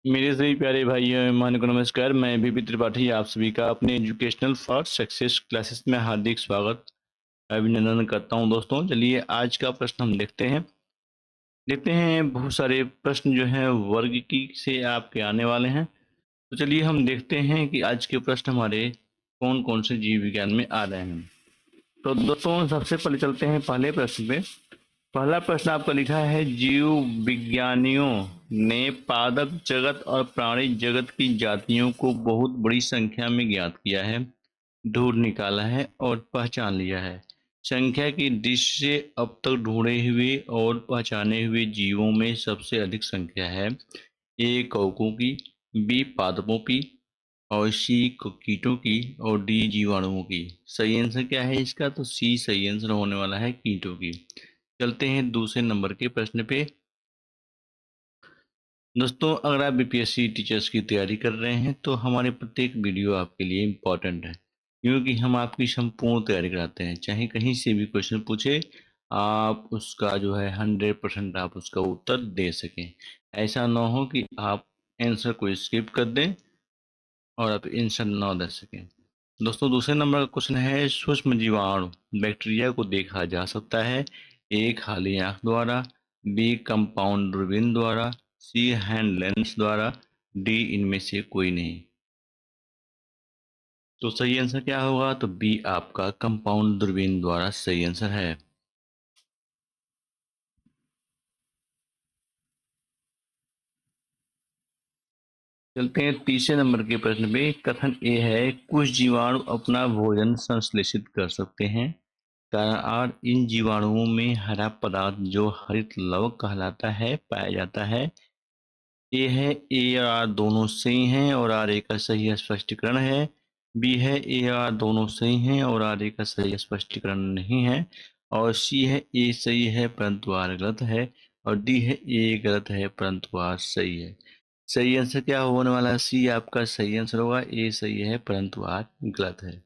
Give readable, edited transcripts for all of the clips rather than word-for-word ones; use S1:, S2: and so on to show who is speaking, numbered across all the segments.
S1: मेरे सभी प्यारे भाइयों एवं को नमस्कार। मैं बीपी त्रिपाठी आप सभी का अपने एजुकेशनल फॉर सक्सेस क्लासेस में हार्दिक स्वागत अभिनंदन करता हूं। दोस्तों चलिए आज का प्रश्न हम देखते हैं। बहुत सारे प्रश्न जो हैं वर्ग की से आपके आने वाले हैं। तो चलिए हम देखते हैं कि आज के प्रश्न हमारे कौन कौन से जीव विज्ञान में आ रहे हैं। तो दोस्तों सबसे पहले चलते हैं पहले प्रश्न पे। पहला प्रश्न आपका लिखा है, जीव विज्ञानियों ने पादप जगत और प्राणी जगत की जातियों को बहुत बड़ी संख्या में ज्ञात किया है, ढूंढ निकाला है और पहचान लिया है। संख्या की दृष्टि से अब तक ढूंढे हुए और पहचाने हुए जीवों में सबसे अधिक संख्या है। ए कवकों की, बी पादपों की, और सी कीटों की, और डी जीवाणुओं की। सही आंसर क्या है इसका? तो सी सही आंसर होने वाला है, कीटों की। चलते हैं दूसरे नंबर के प्रश्न पे। दोस्तों अगर आप बीपीएससी टीचर्स की तैयारी कर रहे हैं तो हमारे प्रत्येक वीडियो आपके लिए इम्पोर्टेंट है, क्योंकि हम आपकी संपूर्ण तैयारी कराते हैं। चाहे कहीं से भी क्वेश्चन पूछे, आप उसका जो है 100% आप उसका उत्तर दे सकें। ऐसा ना हो कि आप आंसर को स्किप कर दें और आप आंसर ना दे सकें। दोस्तों दूसरे नंबर का क्वेश्चन है, सूक्ष्म जीवाणु बैक्टीरिया को देखा जा सकता है। ए खाली आंख द्वारा, बी कंपाउंड दूरबीन द्वारा, सी हैंड लेंस द्वारा, डी इनमें से कोई नहीं। तो सही आंसर क्या होगा? तो बी आपका कंपाउंड दूरबीन द्वारा सही आंसर है। चलते हैं तीसरे नंबर के प्रश्न पे। कथन ए है, कुछ जीवाणु अपना भोजन संश्लेषित कर सकते हैं। कारण आर, इन जीवाणुओं में हरा पदार्थ जो हरित लवक कहलाता है पाया जाता है। ए है, ए और आर दोनों सही हैं और आर ए का सही स्पष्टीकरण है। बी है, ए और आर दोनों सही हैं और आर ए का सही स्पष्टीकरण नहीं है। और सी है, ए सही है परंतु आर गलत है। और डी है, ए गलत है परंतु आर सही है। सही आंसर क्या होने वाला है? सी आपका सही आंसर होगा, ए सही है परंतु आर गलत है।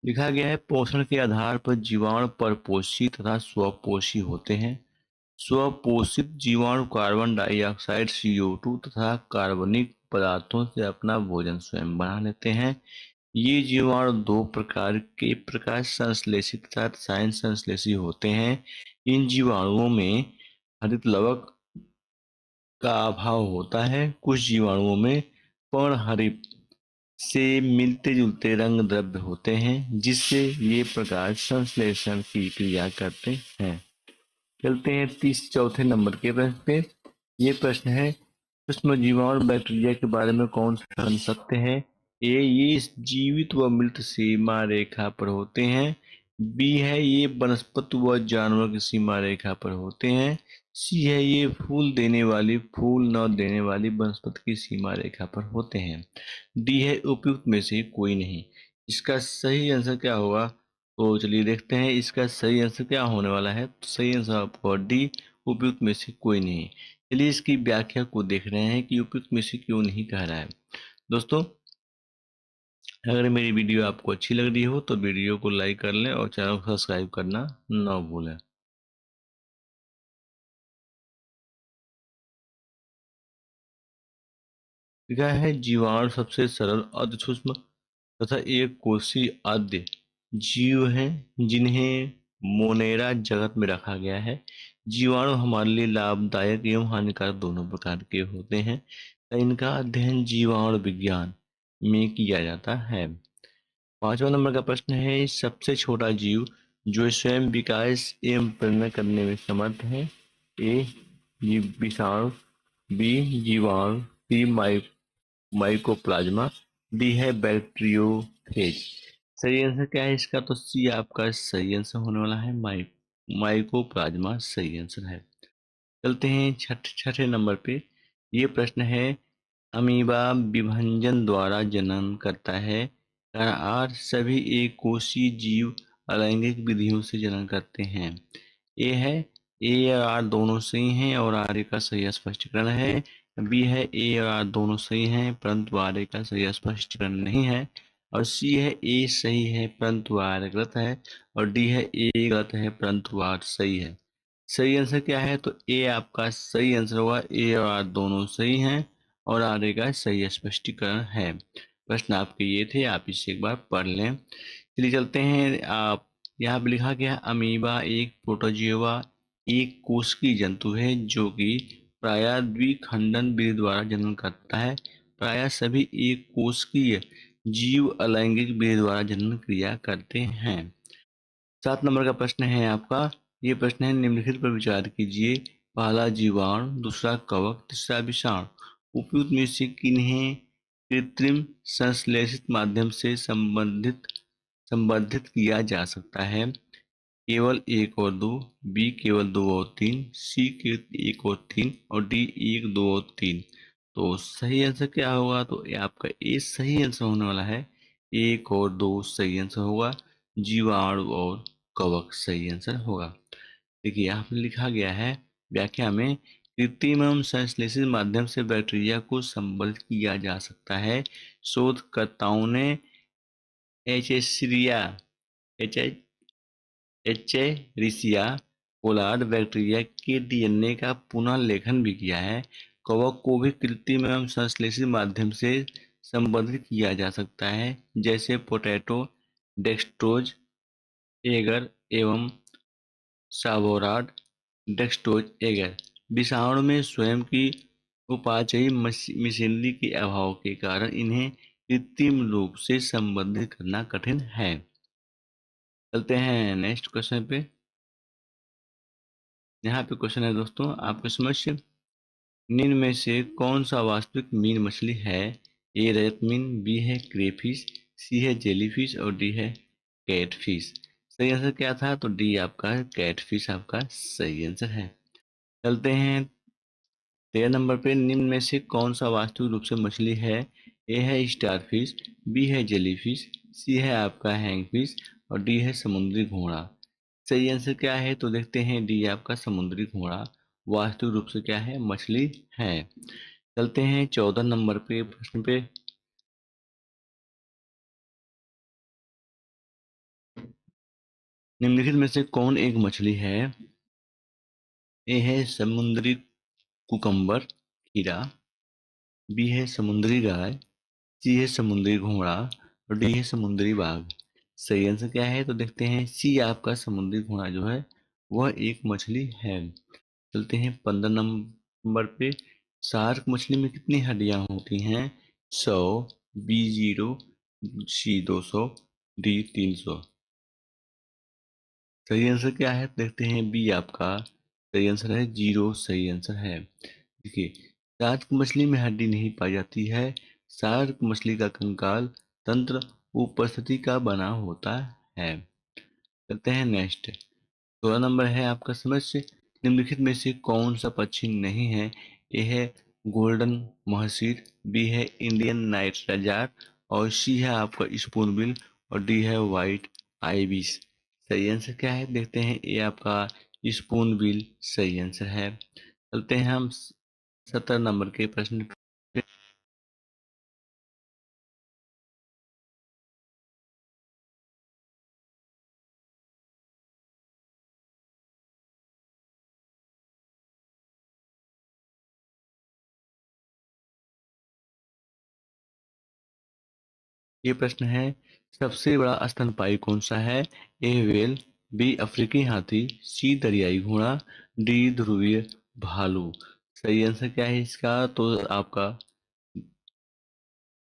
S1: लिखा गया है, पोषण के आधार पर जीवाणु परपोषी तथा स्वपोषी होते हैं। स्वपोषित जीवाणु कार्बन डाइऑक्साइड CO2 तथा कार्बनिक पदार्थों से अपना भोजन स्वयं बना लेते हैं। ये जीवाणु दो प्रकार के प्रकाश संश्लेषी तथा रसायन संश्लेषी होते हैं। इन जीवाणुओं में हरित लवक का अभाव होता है। कुछ जीवाणुओं में पर्णहरित से मिलते जुलते रंग द्रव्य होते हैं, जिससे ये प्रकाश संश्लेषण की क्रिया करते हैं। चलते हैं चौथे नंबर के प्रश्न पे। ये प्रश्न है, सूक्ष्म जीवाणु बैक्टीरिया के बारे में कौन सा जान सकते हैं? ए, ये जीवित व मृत सीमा रेखा पर होते हैं। बी है, ये वनस्पति व जानवर की सीमा रेखा पर होते हैं। सी है, ये फूल देने वाली फूल न देने वाली वनस्पति की सीमा रेखा पर होते हैं। डी है, उपयुक्त में से कोई नहीं। इसका सही आंसर क्या होगा? तो चलिए देखते हैं इसका सही आंसर क्या होने वाला है। तो सही आंसर आपको डी, उपयुक्त में से कोई नहीं। चलिए इसकी व्याख्या को देख रहे हैं कि उपयुक्त में से क्यों नहीं कह रहा है। दोस्तों अगर मेरी वीडियो आपको अच्छी लग रही हो तो वीडियो को लाइक कर लें और चैनल को सब्सक्राइब करना ना भूलें। लिखा है, जीवाणु सबसे सरल अर्ध सूक्ष्म तथा एक कोषीय आद्य जीव हैं, जिन्हें मोनेरा जगत में रखा गया है। जीवाणु हमारे लिए लाभदायक एवं हानिकारक दोनों प्रकार के होते हैं। इनका अध्ययन जीवाणु विज्ञान में किया जाता है। पांचवा नंबर का प्रश्न है, सबसे छोटा जीव जो स्वयं विकास एवं प्रजनन करने में समर्थ है। ए विषाणु, बी जीवाणु, सी माइकोप्लाज्मा, डी है बैक्टीरियोफेज। सही आंसर क्या है इसका? तो सी आपका सही आंसर होने वाला है, माइकोप्लाज्मा सही आंसर है। चलते हैं छठे नंबर पे। ये प्रश्न है, अमीबा विभंजन द्वारा जनन करता है। कारण आर, सभी एक कोशीय जीव अलैंगिक विधियों से जनन करते हैं। ए है, ए और आर दोनों सही हैं और आर का सही स्पष्टीकरण है। बी है, ए और आर दोनों सही हैं परंतु आर का सही स्पष्टीकरण नहीं है। और सी है, ए सही है परंतु आर गलत है। और डी है, ए गलत है परंतु आर सही है। सही आंसर क्या है? तो ए आपका सही आंसर होगा। ए और आर दोनों सही हैं और आर का सही स्पष्टीकरण है। प्रश्न आपके ये थे, आप इसे एक बार पढ़ लें। चलिए चलते हैं। आप यहाँ पे लिखा गया अमीबा एक प्रोटोजोआ एक कोशिकीय जंतु है जो कि प्रायः द्विखंडन विधि द्वारा जन्म करता है। प्रायः सभी एक कोशिकीय जीव अलैंगिक विधि द्वारा जन्म क्रिया करते हैं। 7 नंबर का प्रश्न है आपका। ये प्रश्न है, निम्नलिखित पर विचार कीजिए। पहला जीवाणु, दूसरा कवक, तीसरा विषाणु। उपयुक्त में से किन्हें कृत्रिम संश्लेषित माध्यम से संवर्धित किया जा सकता है? केवल एक और दो, बी केवल दो और तीन, सी के एक और तीन और डी एक दो और तीन। तो सही आंसर क्या होगा? तो ये आपका ए सही आंसर होने वाला है। एक और दो सही आंसर होगा। जीवाणु और कवक सही आंसर होगा। देखिए यहाँ पे लिखा गया है व्याख्या में, कृत्रिम एवं संश्लेषित माध्यम से बैक्टीरिया को संवर्धित किया जा सकता है। शोधकर्ताओं ने एचेरिसिया एचेरिसिया कोलार्ड बैक्टीरिया के डीएनए का पुनः लेखन भी किया है। कवक को भी कृत्रिम एवं संश्लेषित माध्यम से संवर्धित किया जा सकता है, जैसे पोटैटो, डेक्स्ट्रोज एगर एवं सावोराड डेक्स्ट्रोज एगर। विषाणु में स्वयं की उपापचयी मशीनरी के अभाव के कारण इन्हें कृत्रिम रूप से संवर्धित करना कठिन है। चलते हैं नेक्स्ट क्वेश्चन पे। यहाँ पे क्वेश्चन है दोस्तों आपके समक्ष, निम्न में से कौन सा वास्तविक मीन मछली है? ए रेत मीन, बी है क्रेफिश, सी है जेलीफिश और डी है कैटफिश। सही आंसर क्या था? तो डी आपका कैटफिश आपका सही आंसर है। चलते हैं 13 नंबर पे, निम्न में से कौन सा वास्तविक रूप से मछली है? ए है स्टारफिश, बी है जेलीफिश, सी है आपका हैंगफिश और डी है समुद्री घोड़ा। सही आंसर क्या है? तो देखते हैं, डी आपका समुद्री घोड़ा वास्तविक रूप से क्या है? मछली है। चलते हैं 14 नंबर पे प्रश्न पे। निम्नलिखित में से कौन एक मछली है? ए है समुद्री कुकम्बर खीरा, बी है समुद्री गाय, सी है समुद्री घोड़ा और डी है समुद्री बाघ। सही आंसर क्या है? तो देखते हैं, सी आपका समुद्री घोड़ा जो है वह एक मछली है। चलते हैं 15 नंबर पे। शार्क मछली में कितनी हड्डियां होती हैं? 100, बी 0, सी 200, डी 300। सही आंसर क्या है? देखते हैं, बी आपका सही आंसर है, 0 सही आंसर है। देखिए, शार्क मछली में हड्डी नहीं पाई जाती है। शार्क मछली का कंकाल तंत्र उपस्थिति का बना होता है। चलते हैं नेक्स्ट। 16 नंबर है आपका समस्या, निम्नलिखित में से कौन सा पक्षी नहीं है? ए है गोल्डन महसीर, बी है इंडियन नाइट रजार और सी है आपका स्पूनबिल और डी है व्हाइट आइबिस। सही आंसर क्या है? देखते हैं, ए आपका स्पूनबिल सही आंसर है। चलते हैं हम 17 नंबर के प्रश्न पे। ये प्रश्न है, सबसे बड़ा स्तनपायी कौन सा है? ए व्हेल, बी अफ्रीकी हाथी, सी दरियाई घोड़ा, डी ध्रुवीय भालू। सही आंसर क्या है इसका? तो आपका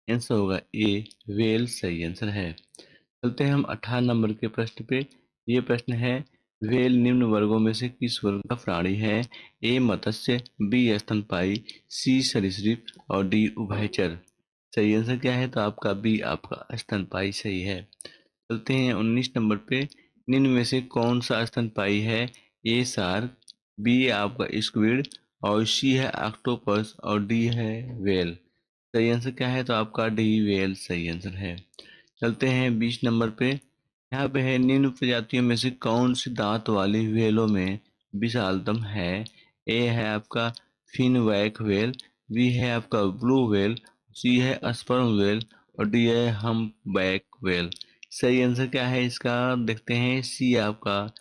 S1: आंसर होगा ए व्हेल सही आंसर है। चलते हैं हम 18 नंबर के प्रश्न पे। ये प्रश्न है, व्हेल निम्न वर्गों में से किस वर्ग का प्राणी है? ए मत्स्य, बी स्तनपायी, सी सरीसृप और डी उभयचर। सही आंसर क्या है? तो आपका बी आपका स्तनपायी सही है। चलते हैं 19 नंबर पे। निम्न में से कौन सा स्तनपायी है? ए शार्क, बी आपका स्क्विड और सी है ऑक्टोपस और डी है व्हेल। सही आंसर क्या है? तो आपका डी व्हेल सही आंसर है। चलते हैं 20 नंबर पे। यहाँ पे है, निम्न प्रजातियों में से कौन सी दांत वाली व्हेलों में विशालतम है? ए है आपका फिनवैक व्हेल, बी है आपका ब्लू व्हेल, सी है स्पर्म व्हेल और डी है हम्पबैक व्हेल। सही आंसर क्या है इसका? देखते हैं, सी आपका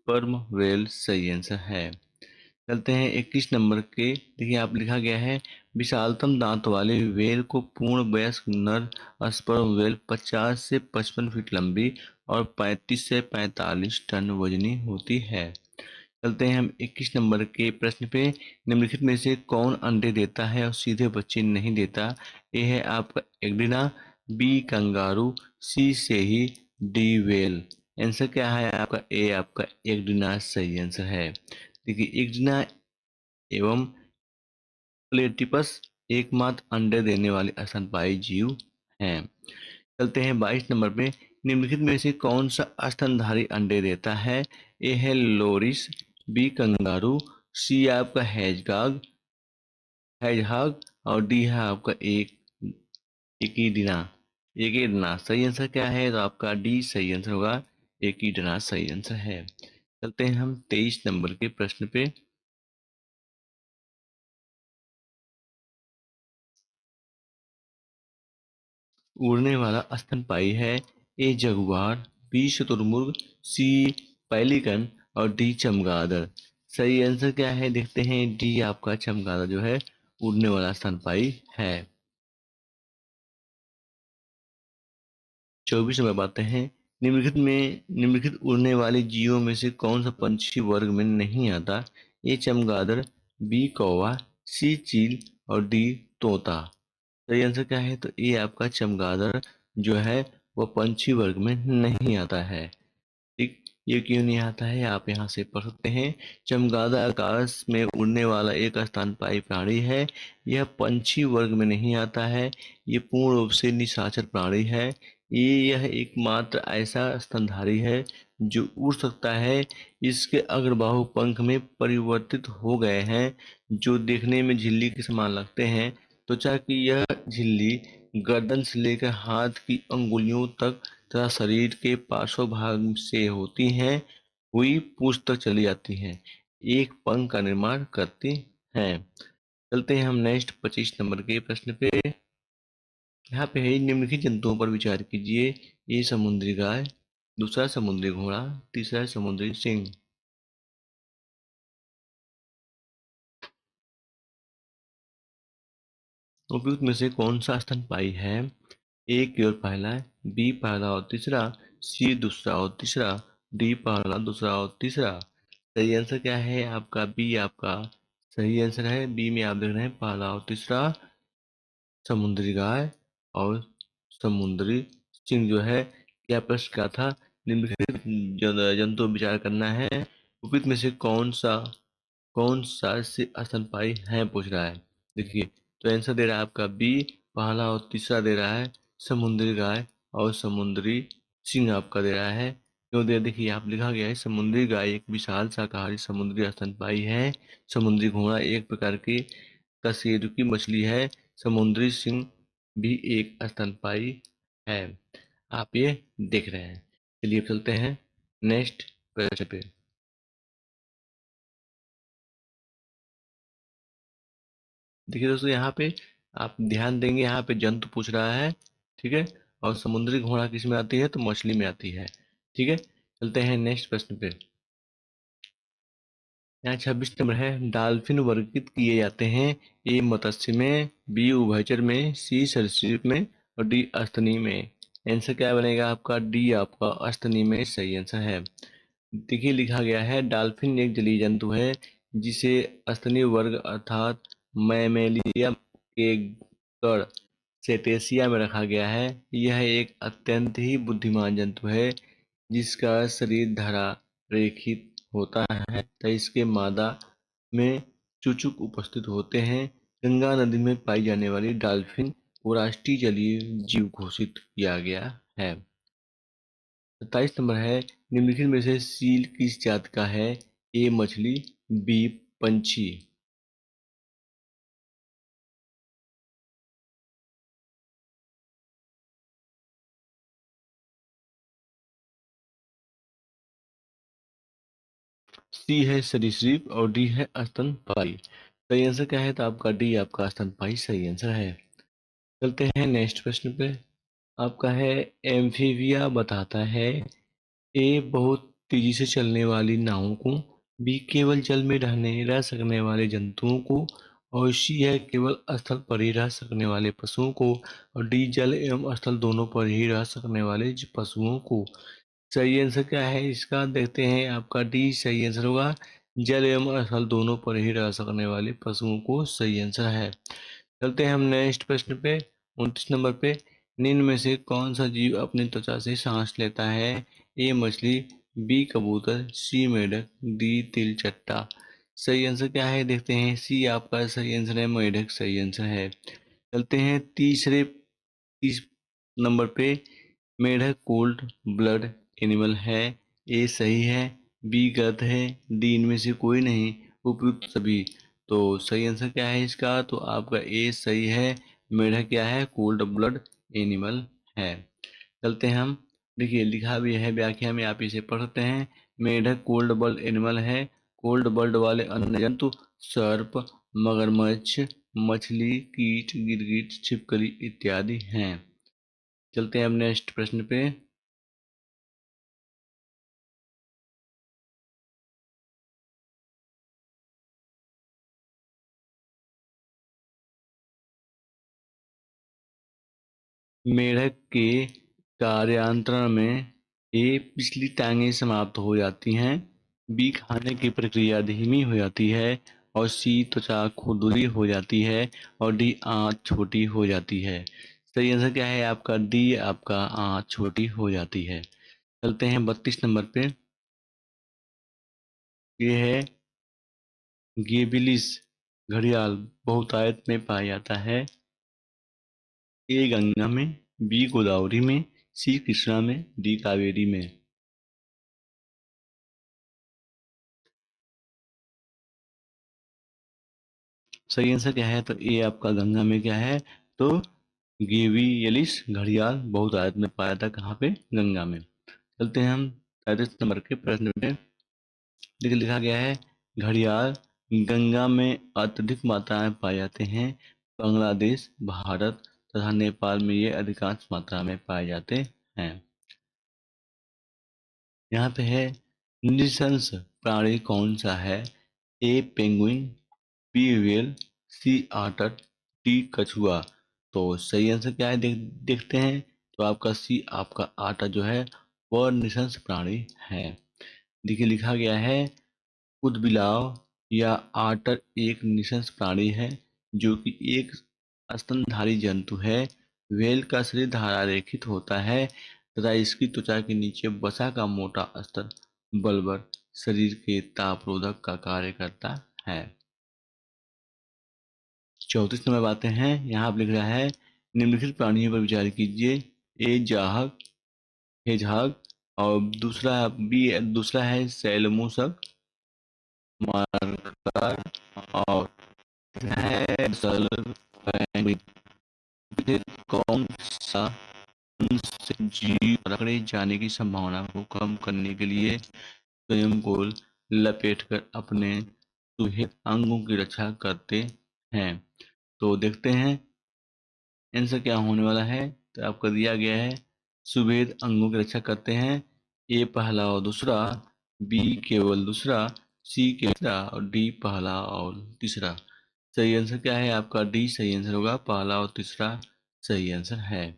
S1: स्पर्म व्हेल सही आंसर है। चलते हैं 21 नंबर के। देखिए आप लिखा गया है विशालतम दांत वाले व्हेल को पूर्ण वयस्क नर स्पर्म व्हेल 50 से 55 फीट लंबी और 35 से 45 टन वजनी होती है। चलते हैं हम 21 नंबर के प्रश्न पे। निम्नलिखित में से कौन अंडे देता है और सीधे बच्चे नहीं देता? ए है आपका एग्डिना, बी कंगारू, सी सेही, डी वेल। आंसर क्या है आपका? ए आपका एग्डिना सही आंसर है। देखिए एग्डिना एवं प्लेटिपस एकमात्र अंडे देने वाले स्तनपायी जीव हैं। चलते हैं 22 नंबर पे। निम्नलिखित में से कौन सा स्तनधारी अंडे देता है? ए है लोरिस, बी कंगारू, सी आपका हैजहाग और डी है आपका एकिडना। एकिडना सही आंसर क्या है? तो आपका डी सही आंसर होगा। एकिडना सही आंसर है। चलते हैं हम 23 नंबर के प्रश्न पे। उड़ने वाला स्तनपायी है? ए जगुआर, बी शुतुरमुर्ग, सी पेलिकन और डी चमगादड़। सही आंसर क्या है? देखते हैं। डी आपका चमगादड़ जो है उड़ने वाला स्तनपायी है। 24 नंबर बातें हैं। निम्नलिखित उड़ने वाले जीवों में से कौन सा पंछी वर्ग में नहीं आता? ए चमगादड़, बी कौवा, सी चील और डी तोता। सही आंसर क्या है? तो ये आपका चमगादड़ जो है वह पंछी वर्ग में नहीं आता है। ठीक, ये क्यों नहीं आता है आप यहाँ से पढ़ सकते हैं। चमगादड़ आकाश में उड़ने वाला एक स्तनपायी प्राणी है। यह पंछी वर्ग में नहीं आता है। ये पूर्ण रूप से निशाचर प्राणी है। यह एकमात्र ऐसा स्तनधारी है जो उड़ सकता है। इसके अग्रबाहु पंख में परिवर्तित हो गए हैं जो देखने में झिल्ली के समान लगते हैं। त्वचा की यह झिल्ली गर्दन से लेकर हाथ की अंगुलियों तक तथा शरीर के पार्श्व भाग से होती हैं हुई पूंछ तक चली जाती हैं। एक पंख का निर्माण करती हैं। चलते हैं हम नेक्स्ट 25 नंबर के प्रश्न पे। यहाँ पे है निम्नलिखित जंतुओं पर विचार कीजिए। ये समुद्री गाय, दूसरा समुद्री घोड़ा, तीसरा समुद्री सिंह। उपयुक्त में से कौन सा स्तनपायी है? ए केवल पहला है, बी पहला और तीसरा, सी दूसरा और तीसरा, डी पहला दूसरा और तीसरा। सही आंसर क्या है आपका? बी आपका सही आंसर है। बी में आप देख रहे हैं पहला और तीसरा समुद्री गाय और समुद्री सिंह जो है। क्या प्रश्न क्या था? निम्नलिखित जंतु विचार करना है। उपयुक्त में से कौन सा से स्तनपायी है पूछ रहा है। देखिए तो आंसर दे रहा है आपका बी पहला और तीसरा दे रहा है समुद्री गाय और समुद्री सिंह आपका दे रहा है। क्यों दे? देखिए आप लिखा गया है समुद्री गाय एक विशाल शाकाहारी समुद्री स्तनपायी है। समुद्री घोड़ा एक प्रकार की कशेरुकी मछली है। समुद्री सिंह भी एक स्तनपायी है। आप ये देख रहे हैं। चलिए चलते हैं नेक्स्ट प्रश्न पे। देखिए दोस्तों यहाँ पे आप ध्यान देंगे, यहाँ पे जंतु पूछ रहा है। ठीक है, और समुद्री घोड़ा किस में आती है? तो मछली में आती है। ठीक है, चलते हैं नेक्स्ट प्रश्न पे। यहाँ 26 नंबर है। डॉल्फिन वर्गीकृत किए जाते हैं। ए मत्स्य में, बी उभयचर में, सी सरीसृप में और डी स्तनी में। आंसर क्या बनेगा आपका? डी आपका स्तनी में सही आंसर है। देखिए लिखा गया है डॉल्फिन एक जलीय जंतु है जिसे स्तनी वर्ग अर्थात मैमेलिया के गण सेटेसिया में रखा गया है। यह एक अत्यंत ही बुद्धिमान जंतु है जिसका शरीर धरा रेखित होता है तथा इसके मादा में चूचक उपस्थित होते हैं। गंगा नदी में पाई जाने वाली डॉल्फिन को राष्ट्रीय जलीय जीव घोषित किया गया है। 27 नंबर है। निम्नलिखित में से सील किस जात का है? ए मछली, बी पंछी। सी है सरीसृप और डी है स्तनपायी। सही आंसर क्या है? तो आपका डी आपका स्तनपायी सही आंसर है। चलते हैं नेक्स्ट प्रश्न पे। आपका है एम्फीबिया बताता है। ए बहुत तेजी से चलने वाली नावों को, बी केवल जल में रह सकने वाले जंतुओं को, और सी है केवल स्थल पर ही रह सकने वाले पशुओं को, और डी जल एवं स्थल दोनों पर ही रह सकने वाले पशुओं को। सही आंसर क्या है इसका देखते हैं। आपका डी सही आंसर होगा, जल एवं स्थल दोनों पर ही रह सकने वाले पशुओं को सही आंसर है। चलते हैं हम नेक्स्ट प्रश्न पे, 29 नंबर पे। निम्न में से कौन सा जीव अपनी त्वचा से सांस लेता है? ए मछली, बी कबूतर, सी मेढक, डी तिलचट्टा। सही आंसर क्या है देखते हैं। सी आपका सही आंसर है, मेढक सही आंसर है। चलते हैं तीस नंबर पे। मेढक कोल्ड ब्लड एनिमल है। ए सही है, बी गलत है, डी इनमें से कोई नहीं, उपयुक्त सभी। तो सही आंसर क्या है इसका? तो आपका ए सही है, मेढक क्या है? कोल्ड ब्लड एनिमल है। चलते हैं हम, देखिए लिखा भी है व्याख्या में, आप इसे पढ़ सकते हैं। मेढक कोल्ड ब्लड एनिमल है। कोल्ड ब्लड वाले अन्य जंतु सर्प, मगरमच्छ, मछली, कीट, गिरगिट, छिपकली इत्यादि हैं। चलते हैं अब नेक्स्ट प्रश्न पे। मेढक के कार्यांतरण में ए पिछली टांगें समाप्त हो जाती हैं, बी खाने की प्रक्रिया धीमी हो जाती है, और सी त्वचा खुरदुरी हो जाती है, और डी आंत छोटी हो जाती है। सही आंसर क्या है आपका? डी आपका आंत छोटी हो जाती है। चलते हैं 32 नंबर पे। ये है गेबिलिस घड़ियाल बहुतायत में पाया जाता है। ए गंगा में, बी गोदावरी में, सी कृष्णा में, डी कावेरी में। सही आंसर क्या है? तो ए आपका गंगा में क्या है? तो गेवियलिस घड़ियाल बहुतायत में पाया था कहाँ पे? गंगा में। चलते हैं हम 33 नंबर के प्रश्न में। देखिए लिखा गया है, घड़ियाल गंगा में अत्यधिक मात्रा में पाए जाते हैं। बांग्लादेश, भारत तथा नेपाल में ये अधिकांश मात्रा में पाए जाते हैं। यहाँ पे है, निशंस प्राणी कौन सा है? ए पेंगुइन, बी व्हेल, सी ऑटर, डी कछुआ। तो सही आंसर क्या है देखते हैं। तो आपका सी आपका आटा जो है वह निशंस प्राणी है। देखिए लिखा गया है, ऊदबिलाव या आटर एक निशंस प्राणी है जो कि एक स्तनधारी जंतु है। व्हेल का शरीर धारारेखित होता है तथा इसकी त्वचा के नीचे वसा का मोटा स्तर बल्बर शरीर के तापरोधक का कार्य करता है। 34 नंबर बातें हैं, यहाँ आप लिख रहा है, निम्नलिखित प्राणियों पर विचार कीजिए। ए जाहक, हेजहॉग, और दूसरा है सैलमूसक, मार्कर, और है सल पेंगुइन। फिर कौन सा उनसे जीव पकड़े जाने की संभावना को कम करने के लिए स्वयं को लपेटकर अपने सुहेल अंगों की रक्षा करते हैं? तो देखते हैं आंसर क्या होने वाला है। तो आपको दिया गया है, सुभेद अंगों की रक्षा करते हैं। ए पहला और दूसरा, बी केवल दूसरा, सी केवल तीसरा, और डी पहला और तीसरा। सही आंसर क्या है आपका? डी सही आंसर होगा, पहला और तीसरा सही आंसर है।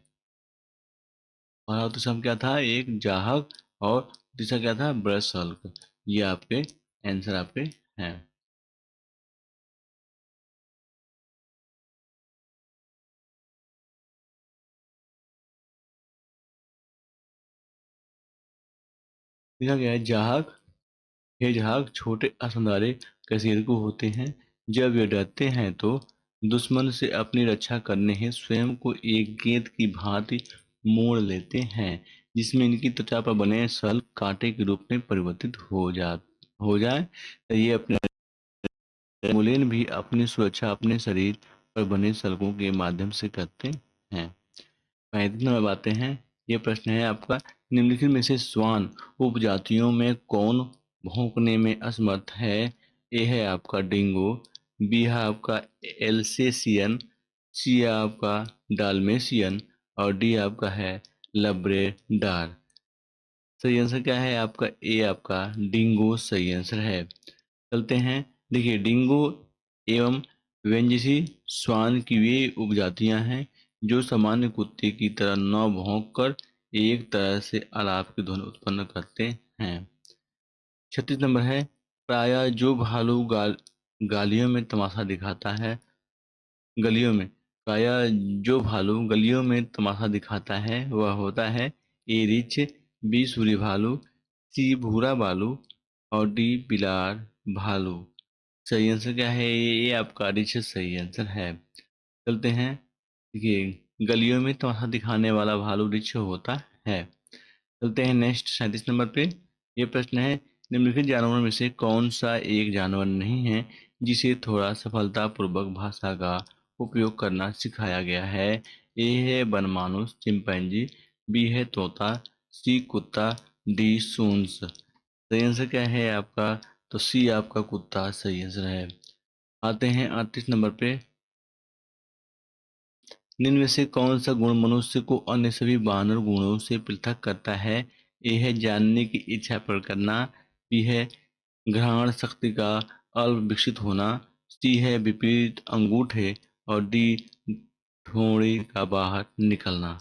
S1: पहला और तीसरा में क्या था? एक जाहक, और तीसरा क्या था? Brush Hulk. ये आपके आंसर आपके हैं। लिखा गया है, जाहक हेजहॉग छोटे असंधारे कशेरुकी होते हैं। जब वे डरते हैं तो दुश्मन से अपनी रक्षा करने हेतु स्वयं को एक गेंद की भांति मोड़ लेते हैं, जिसमें इनकी त्वचा पर बने शल्क कांटे के रूप में परिवर्तित हो जाए। ये अपने मुलेन भी अपनी सुरक्षा अपने शरीर पर बने शल्कों के माध्यम से करते हैं। 35 नंबर बातें हैं, ये प्रश्न है आपका, निम्नलिखित में से श्वान उपजातियों में कौन भौंकने में असमर्थ है? ए है आपका डिंगो, बी है आपका एल्सेशियन, सी है आपका डाल्मेशियन, और डी आपका है लब्रेडार। सही आंसर क्या है आपका? ए आपका डिंगो सही आंसर है। चलते हैं। देखिए, डिंगो एवं वेंजिसी श्वान की वे उपजातियां हैं जो सामान्य कुत्ते की तरह न भौंककर एक तरह से आलाप की ध्वनि उत्पन्न करते हैं। 36 नंबर है, प्रायः जो भालू गालियों में तमाशा दिखाता है, गलियों में प्रायः जो भालू गलियों में तमाशा दिखाता है वह होता है ए रीछ, बी सूरी भालू, सी भूरा भालू और डी बिलार भालू। सही आंसर क्या है? ये आपका रीछ सही आंसर है। चलते हैं। देखिए, गलियों में तमाशा दिखाने वाला भालू रीछ होता है। चलते हैं नेक्स्ट 37 नंबर पे। ये प्रश्न है, निम्नलिखित जानवरों में से कौन सा एक जानवर नहीं है जिसे थोड़ा सफलतापूर्वक भाषा का उपयोग करना सिखाया गया है? ए है बनमानुष चिंपैंजी, बी है तोता, सी कुत्ता, डी सूंस। सही आंसर क्या है आपका? तो सी आपका कुत्ता सही आंसर है। आते हैं 38 नंबर पे। निम्न में से कौन सा गुण मनुष्य को अन्य सभी वानर गुणों से पृथक करता है? ए है जानने की इच्छा प्रकट करना, बी है ग्रहण शक्ति का अल्प विकसित होना, सी है विपरीत अंगूठे और डी ठोड़ी का बाहर निकलना।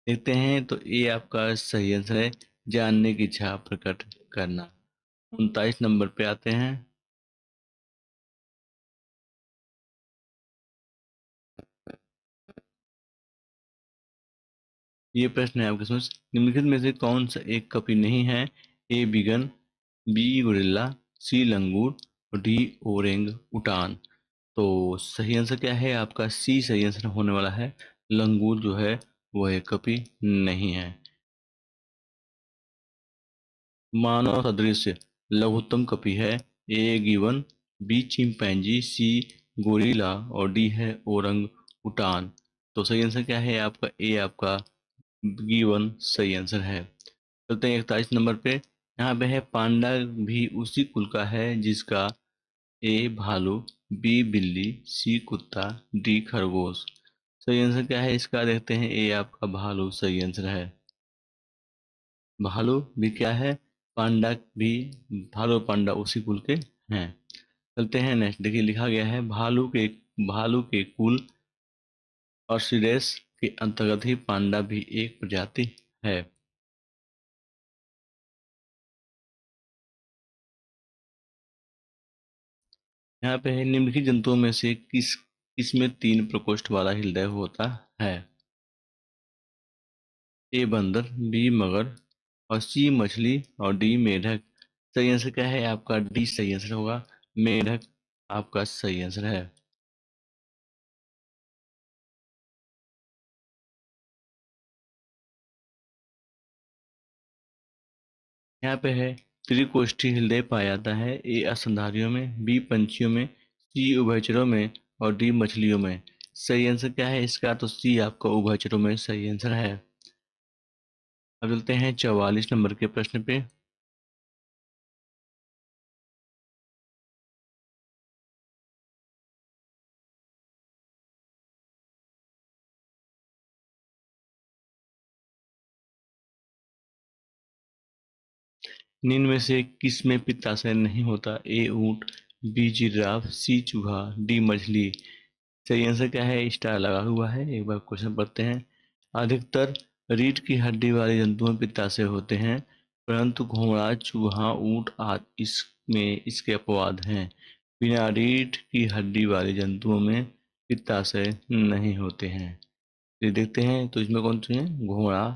S1: देखते हैं, तो ये आपका सही आंसर है, जानने की इच्छा प्रकट करना। 39 नंबर पे आते हैं। ये प्रश्न है आपके समझ, निम्नलिखित में से कौन सा एक कपि नहीं है? ए बिगन, बी गोरिल्ला, सी लंगूर और डी ओरेंग उटान। तो सही आंसर क्या है आपका? सी सही आंसर होने वाला है। लंगूर जो है वह एक कपि नहीं है। मानव सदृश लघुत्तम कपि है। ए गिवन, बी चिंपैंजी, सी गोरिल्ला और डी है ओरंग उटान। तो सही आंसर क्या है आपका? ए आपका गिवन सही आंसर है। चलते हैं 41 नंबर पे। यहाँ पे है, पांडा भी उसी कुल का है जिसका ए भालू, बी बिल्ली, सी कुत्ता, डी खरगोश। सही आंसर क्या है इसका? देखते हैं। ए आपका भालू सही आंसर है। भालू भी क्या है? पांडा भी, भालू और पांडा उसी कुल के हैं। चलते हैं नेक्स्ट। देखिए, लिखा गया है, भालू के कुल ऑर्सिडेस के अंतर्गत ही पांडा भी एक प्रजाति है। यहाँ पे है, निम्नलिखित जंतुओं में से किसमें तीन प्रकोष्ठ वाला हृदय होता है? ए बंदर, बी मगर और सी मछली और डी मेढक। सही आंसर क्या है आपका? डी सही आंसर होगा। मेढक आपका सही आंसर है। यहाँ पे है, त्रिकोष्ठी हृदय पाया जाता है ए स्तनधारियों में, बी पंछियों में, सी उभयचरों में और डी मछलियों में। सही आंसर क्या है इसका? तो सी आपका उभयचरों में सही आंसर है। अब चलते हैं 44 नंबर के प्रश्न पे। निम्न में से किस में पित्ताशय नहीं होता? ए ऊंट, बी जिराफ, सी चूहा, डी मछली। सही आंसर क्या है? स्टार लगा हुआ है। एक बार क्वेश्चन पढ़ते हैं। अधिकतर रीढ़ की हड्डी वाले जंतुओं में पित्ताशय होते हैं, परंतु घोड़ा, चूहा, ऊंट आदि इसमें इसके अपवाद हैं। बिना रीढ़ की हड्डी वाले जंतुओं में पित्ताशय नहीं होते हैं। ये देखते हैं, तो इसमें कौन से हैं? घोड़ा,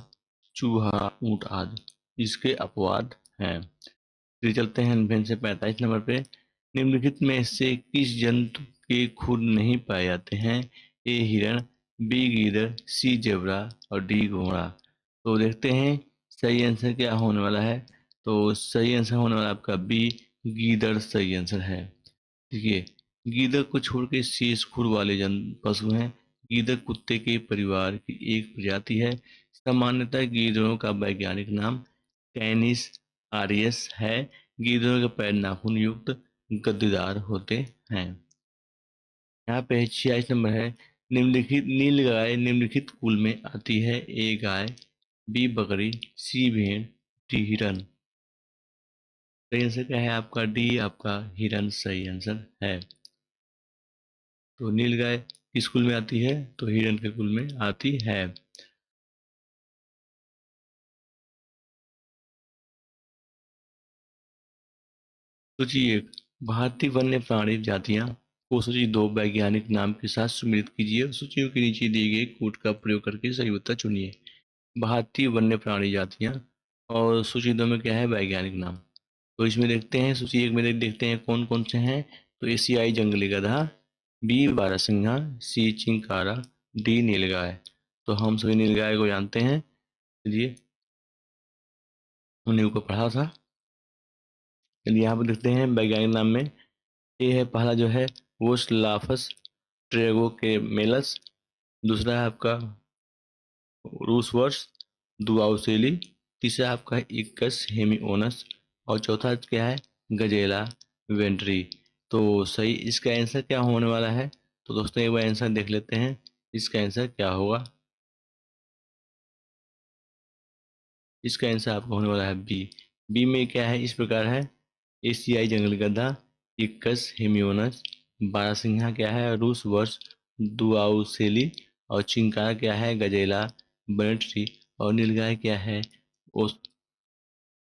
S1: चूहा, ऊंट आदि इसके अपवाद हैं। फिर चलते हैं फिर से 45 नंबर पे। निम्नलिखित में से किस जंतु के खुर नहीं पाए जाते हैं? ए हिरण, बी गीदड़, सी जेब्रा और डी घोड़ा। तो देखते हैं सही आंसर क्या होने वाला है। तो सही आंसर होने वाला आपका बी गीदड़ सही आंसर है। देखिए, गीदड़ को छोड़ के शेष खुर वाले पशु हैं। गीदड़ कुत्ते के परिवार की एक प्रजाति है। सामान्यतः गीदड़ों का वैज्ञानिक नाम कैनिस आरियस है। गीदड़ों के पैर नाखून युक्त गद्देदार होते हैं। यहाँ पे 46 नंबर है, निम्नलिखित नील गाय निम्नलिखित कुल में आती है? ए गाय, बी बकरी, सी भेड़, डी हिरन। सही आंसर क्या है आपका? डी, आपका हिरन सही आंसर है। तो नीलगाय किस कुल में आती है? तो हिरन के कुल में आती है। सोचिए, भारतीय वन्य प्राणी जातियां को सूची दो वैज्ञानिक नाम के साथ सम्मिलित कीजिए। सूचियों के नीचे दिए गए कोड का प्रयोग करके सही उत्तर चुनिए। भारतीय वन्य प्राणी जातियां, और सूची दो में क्या है? वैज्ञानिक नाम। तो इसमें देखते हैं, सूची एक में देखते हैं कौन कौन से हैं। तो एशियाई जंगली गधा, बी बारहसिंगा, सी चिंकारा, डी नीलगाय। तो हम सभी नीलगाय को जानते हैं, चलिए उन्हीं को पढ़ा था। चलिए यहाँ पर देखते हैं वैज्ञानिक नाम में। ये है पहला जो है वो स्लाफस ट्रेगो के मेलस। दूसरा है आपका रूसवर्स दुआउसेली। तीसरा आपका है इक्कस हेमिओनस। और चौथा क्या है? गजेला वेंट्री। तो सही इसका आंसर क्या होने वाला है? तो दोस्तों एक बार आंसर देख लेते हैं, इसका आंसर क्या होगा। इसका आंसर आपका होने वाला है बी। बी में क्या है? इस प्रकार है, एशियाई जंगली गधा, इक्कस हेमियोनस, बारहसिंघा क्या है? रूस वर्स दुआउसेली। और चिंकारा क्या है? गजेला बनटरी। और नीलगाय क्या है? ओस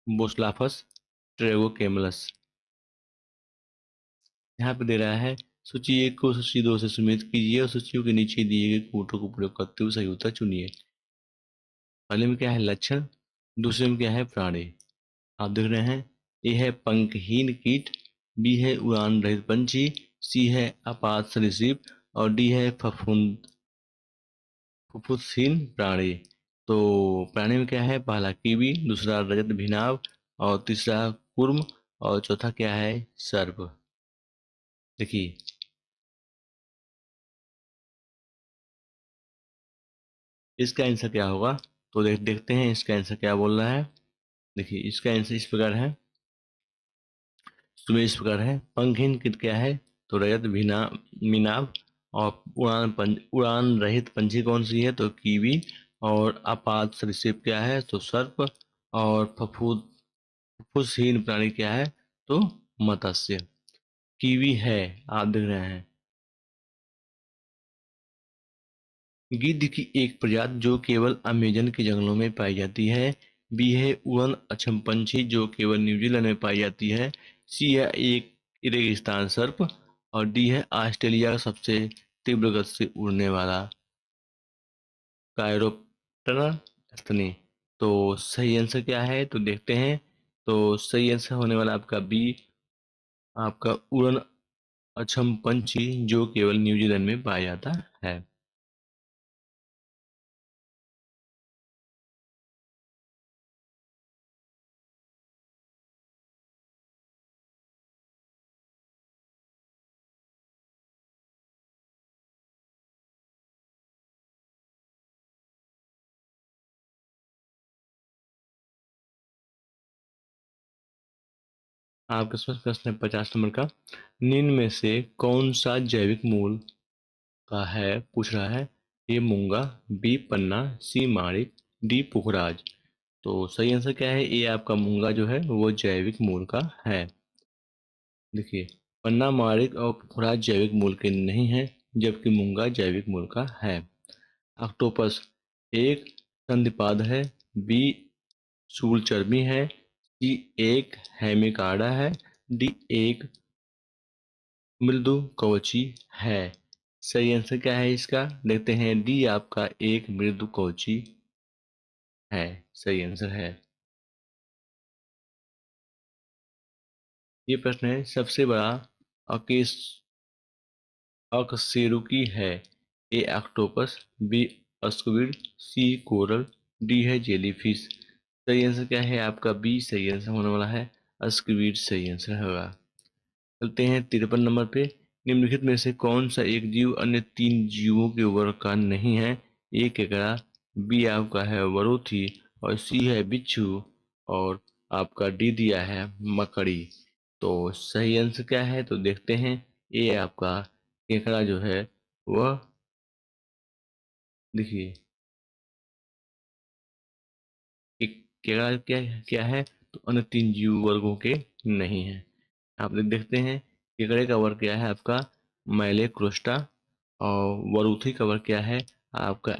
S1: बोस्लाफस ट्रेगोकेमलस। यहाँ पे दे रहा है, सूची एक को सूची दो से सम्मिलित कीजिए और सूचियों के नीचे दिए गए कोटों को प्रयोग करते हुए सही उत्तर चुनिए। पहले में क्या है? लक्षण। दूसरे में क्या है? प्राणी। आप देख रहे हैं, ए है पंखहीन कीट, बी है उड़ान रहित पंछी, सी है अपात सरीसृप, और डी है फफूंद फुफ्फुसहीन प्राणी। तो प्राणी में क्या है? पहला कीवी, दूसरा रजत भिनाव, और तीसरा कुर्म, और चौथा क्या है? सर्प। देखिए इसका आंसर क्या होगा। तो देखते हैं इसका आंसर क्या बोल रहा है। देखिए इसका आंसर इस प्रकार है, तुम्हें इस प्रकार है, पंखहीन कीट क्या है? तो रजत भिना मीनाव। और उड़ान रहित पंछी कौन सी है? तो कीवी। और आपात सरीसृप क्या है? तो सर्प। और फुफ्फुसहीन प्राणी क्या है? तो मत्स्य। कीवी है, आप देख रहे हैं। गिद्ध की एक प्रजाति जो केवल अमेजन के जंगलों में पाई जाती है। बी है उड़न अक्षम पंछी जो केवल न्यूजीलैंड में पाई जाती है। सी है एक रेगिस्तान सर्प। और डी है ऑस्ट्रेलिया का सबसे तीव्र गति से उड़ने वाला कायरोप्टेरा स्तनी। तो सही आंसर क्या है? तो देखते हैं। तो सही आंसर होने वाला आपका बी, आपका उड़न अक्षम पंछी जो केवल न्यूजीलैंड में पाया जाता है। आपके पास प्रश्न है 50 नंबर का। निम्न में से कौन सा जैविक मूल का है, पूछ रहा है। ए मूंगा, बी पन्ना, सी माणिक, डी पुखराज। तो सही आंसर क्या है? ए आपका मूंगा जो है वो जैविक मूल का है। देखिए, पन्ना माणिक और पुखराज जैविक मूल के नहीं है, जबकि मूंगा जैविक मूल का है। ऑक्टोपस एक संधिपाद है, बी शूलचर्मी है, सी एक हेमिकार्डा है, डी एक मृदु कवची है। सही आंसर क्या है इसका? देखते हैं, डी आपका एक मृदु कवची है, सही आंसर है। ये प्रश्न है, सबसे बड़ा अकेश अकशेरुकी है। ए ऑक्टोपस, बी स्क्विड, सी कोरल, डी है जेलीफिश। सही आंसर क्या है आपका? बी सही आंसर होने वाला है, स्क्विड सही आंसर होगा। चलते हैं 53 नंबर पे। निम्नलिखित में से कौन सा एक जीव अन्य तीन जीवों के वर्ग का नहीं है? ए केकड़ा, बी आपका है वरुथी, और सी है बिच्छू, और आपका डी दिया है मकड़ी। तो सही आंसर क्या है? तो देखते हैं। ए आपका केकड़ा जो है वह, देखिए केकड़ा क्या क्या है, तो अन्य 3 जीव वर्गों के नहीं है। आप देखते हैं केकड़े का वर्ग क्या है आपका मैलेक्रोस्टा, और वरुथी का वर्ग क्या है आपका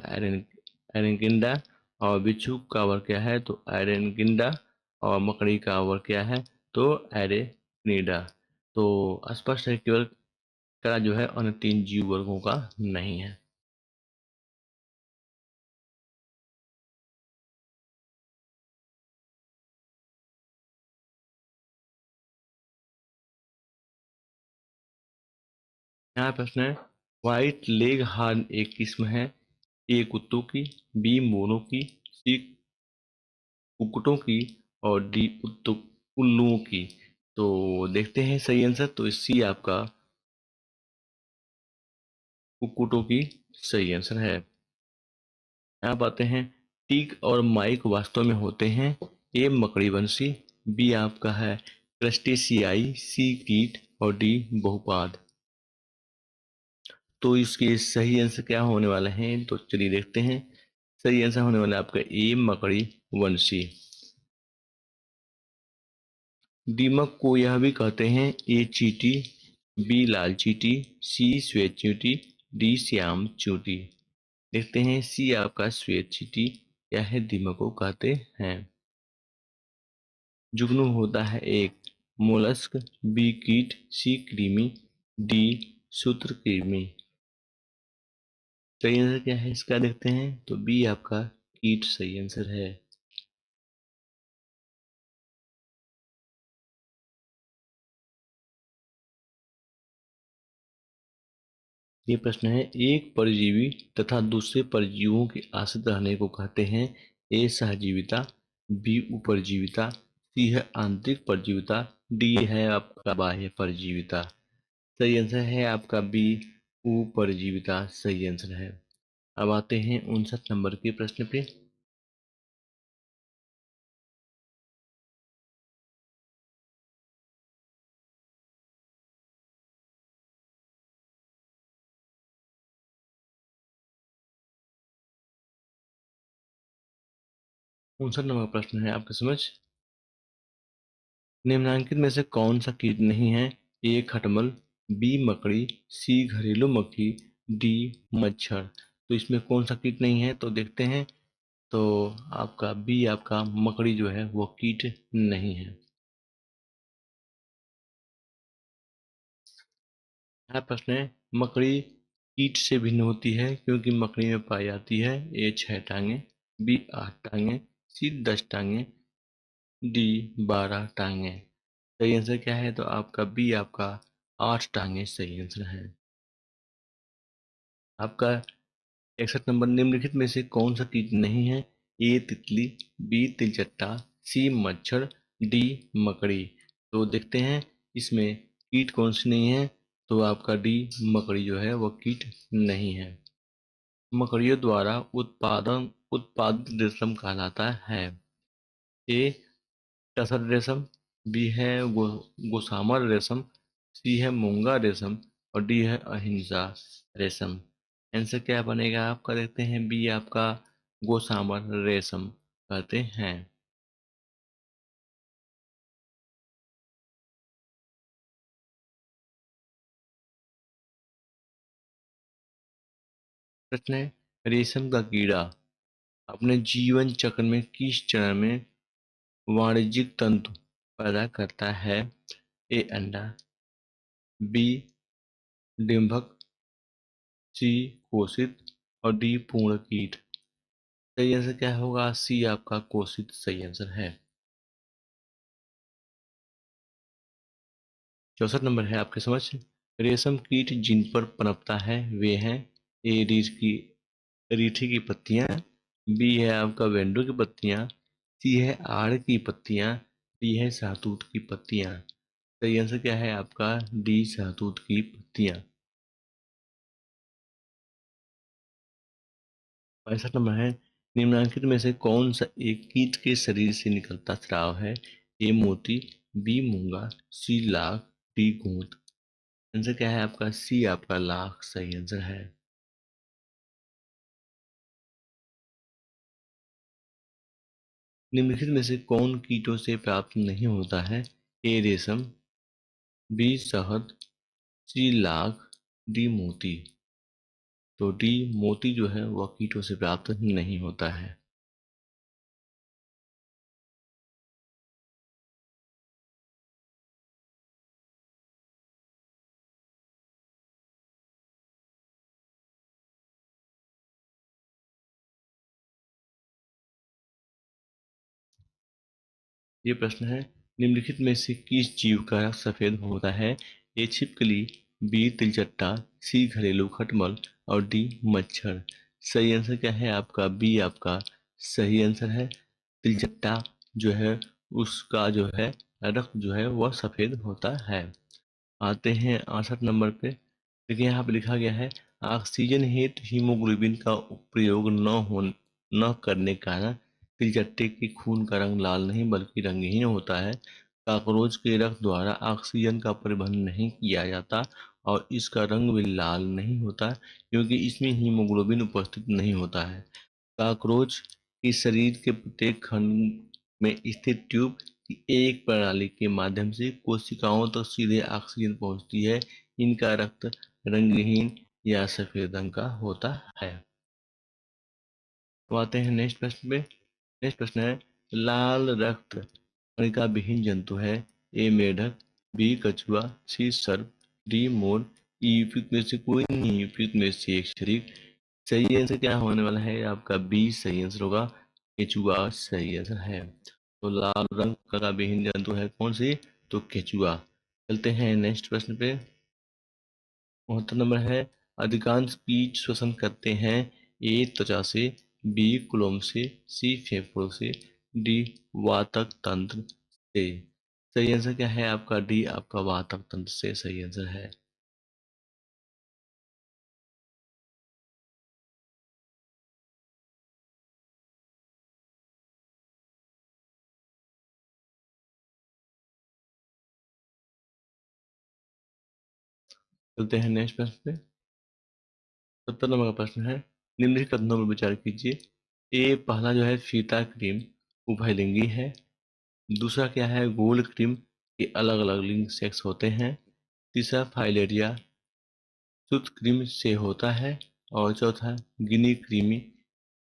S1: एरेंकिंडा, और बिच्छू का वर्ग क्या है तो एरेंकिंडा, और मकड़ी का वर्ग क्या है तो एरेक्निडा। तो स्पष्ट है केवल केकड़ा जो है अन्य 3 जीव वर्गों का नहीं है। यहाँ प्रश्न है व्हाइट लेग हॉर्न एक किस्म है, ए कुत्तों की, बी मोरों की, सी कुक्कुटों की, और डी उल्लुओं की। तो देखते हैं सही आंसर, तो सी आपका कुक्कुटों की सही आंसर है। यहाँ आते हैं टिक और माइक वास्तव में होते हैं, ए मकड़ीवंशी, बी आपका है क्रस्टेशियाई, सी कीट, और डी बहुपाद। तो इसके सही आंसर क्या होने वाले हैं, तो चलिए देखते हैं। सही आंसर होने वाला है आपका ए मकड़ी वंशी। दीमक को यह भी कहते हैं, ए चींटी, बी लाल चींटी, सी श्वेत चींटी, डी श्याम चींटी। देखते हैं सी आपका श्वेत चींटी क्या है दीमक को कहते हैं। जुगनू होता है एक मोलस्क, बी कीट, सी कृमि, डी सूत्रकृमि। सही आंसर क्या है इसका देखते हैं, तो बी आपका कीट सही आंसर है। ये प्रश्न है एक परजीवी तथा दूसरे परजीवियों के आश्रित रहने को कहते हैं, ए सहजीविता, बी उपरजीविता, सी है आंतरिक परजीविता, डी है आपका बाह्य परजीविता। सही आंसर है आपका बी उपरजीविता सही आंसर है। अब आते हैं 59 नंबर के प्रश्न पे। 59 नंबर प्रश्न है आपके समझ, निम्नलिखित में से कौन सा कीट नहीं है, ए खटमल, बी मकड़ी, सी घरेलू मक्खी, डी मच्छर। तो इसमें कौन सा कीट नहीं है, तो देखते हैं। तो आपका बी आपका मकड़ी जो है वो कीट नहीं है। यह प्रश्न है मकड़ी कीट से भिन्न होती है क्योंकि मकड़ी में पाई जाती है, ए 6 टांगे, बी 8 टांगे, सी 10 टांगे, डी 12 टांगे। सही आंसर क्या है, तो आपका बी आपका 8 टांगे सही आंसर है। आपका 61 नंबर, निम्नलिखित में से कौन सा कीट नहीं है, ए तितली, बी तिलचट्टा, सी मच्छर, डी मकड़ी। तो देखते हैं इसमें कीट कौन सी नहीं है, तो आपका डी मकड़ी जो है वो कीट नहीं है। मकड़ियों द्वारा उत्पादित रेशम कहलाता है, ए टसर रेशम, बी है गोसामर रेशम, सी है मूंगा रेशम, और डी है अहिंसा रेशम। आंसर क्या बनेगा आपका देखते हैं, बी आपका गोसामर रेशम कहते हैं। प्रश्न है रेशम का कीड़ा अपने जीवन चक्र में किस चरण में वाणिज्यिक तंतु पैदा करता है, ए अंडा, बी डिंभक, सी कोशित, और डी पूर्ण कीट। सही आंसर क्या होगा, सी आपका कोशित सही आंसर है। 64 नंबर है आपके समझ, रेशम कीट जिन पर पनपता है वे हैं, ए रीठी की पत्तियां, बी है आपका वेंडू की पत्तियां, सी है आड़ की पत्तियां, डी है सहतूत की पत्तियां। सही आंसर क्या है आपका, डी सहतूत की पत्तियां। 65 नंबर है निम्नलिखित में से कौन सा एक कीट के शरीर से निकलता स्राव है, ए मोती, बी मूंगा, सी लाख, डी गोंद। आंसर क्या है आपका, सी आपका लाख सही आंसर है। निम्नलिखित में से कौन कीटों से प्राप्त नहीं होता है? ए रेशम, बी शहद, सी लाख, डी मोती। तो डी मोती जो है वह कीटों से प्राप्त नहीं होता है। ये प्रश्न है, निम्नलिखित में से किस जीव का रंग सफेद होता है? ए छिपकली, बी तिलचट्टा, सी घरेलू खटमल और डी मच्छर। सही आंसर क्या है आपका? बी आपका सही आंसर है। तिलचट्टा जो है उसका जो है रंग जो है वह सफेद होता है। आते हैं 68 नंबर पे। देखिए यहाँ पे लिखा गया है, ऑक्सीजन हेतु हीमोग्लोबिन का प्रयोग न करने के कारण तिलचट्टे के खून का रंग लाल नहीं बल्कि रंगहीन होता है। काकरोच के रक्त द्वारा ऑक्सीजन का परिवहन नहीं किया जाता और इसका रंग भी लाल नहीं होता क्योंकि इसमें हीमोग्लोबिन उपस्थित नहीं होता है। कॉकरोच की शरीर के प्रत्येक खंड में स्थित ट्यूब की एक प्रणाली के माध्यम से कोशिकाओं तक सीधे ऑक्सीजन पहुंचती है। इनका रक्त रंगहीन या सफेद रंग का होता है। तो आते हैं नेक्स्ट प्रश्न पे। नेक्स्ट प्रश्न है, लाल रक्त कणिका विहीन जंतु है? ए मेढक, बी कछुआ, सी सर्प, डी मोर। उपयुक्त में से कोई नहीं, उपयुक्त में से एक शरीर। सही आंसर क्या होने वाला है आपका? बी सही आंसर होगा, केचुआ सही आंसर है। तो लाल रंग का विहीन जंतु है कौन सी? तो केचुआ। चलते हैं नेक्स्ट प्रश्न पे। 69 नंबर है, अधिकांश कीट श्वसन करते हैं? ए त्वचा से, बी कुलोम से, सी फेफड़ों से, डी वातक तंत्र से। सही आंसर क्या है आपका? डी आपका वातक तंत्र से सही आंसर है। चलते हैं नेक्स्ट प्रश्न पे। 70 नंबर का प्रश्न है, निम्नलिखित कथनों पर विचार कीजिए। ए पहला जो है फीता क्रीम उभयलिंगी है। दूसरा क्या है, गोल्ड क्रीम के अलग अलग लिंग सेक्स होते हैं। तीसरा फाइलेरिया शुद्ध क्रीम से होता है। और चौथा गिनी क्रीमी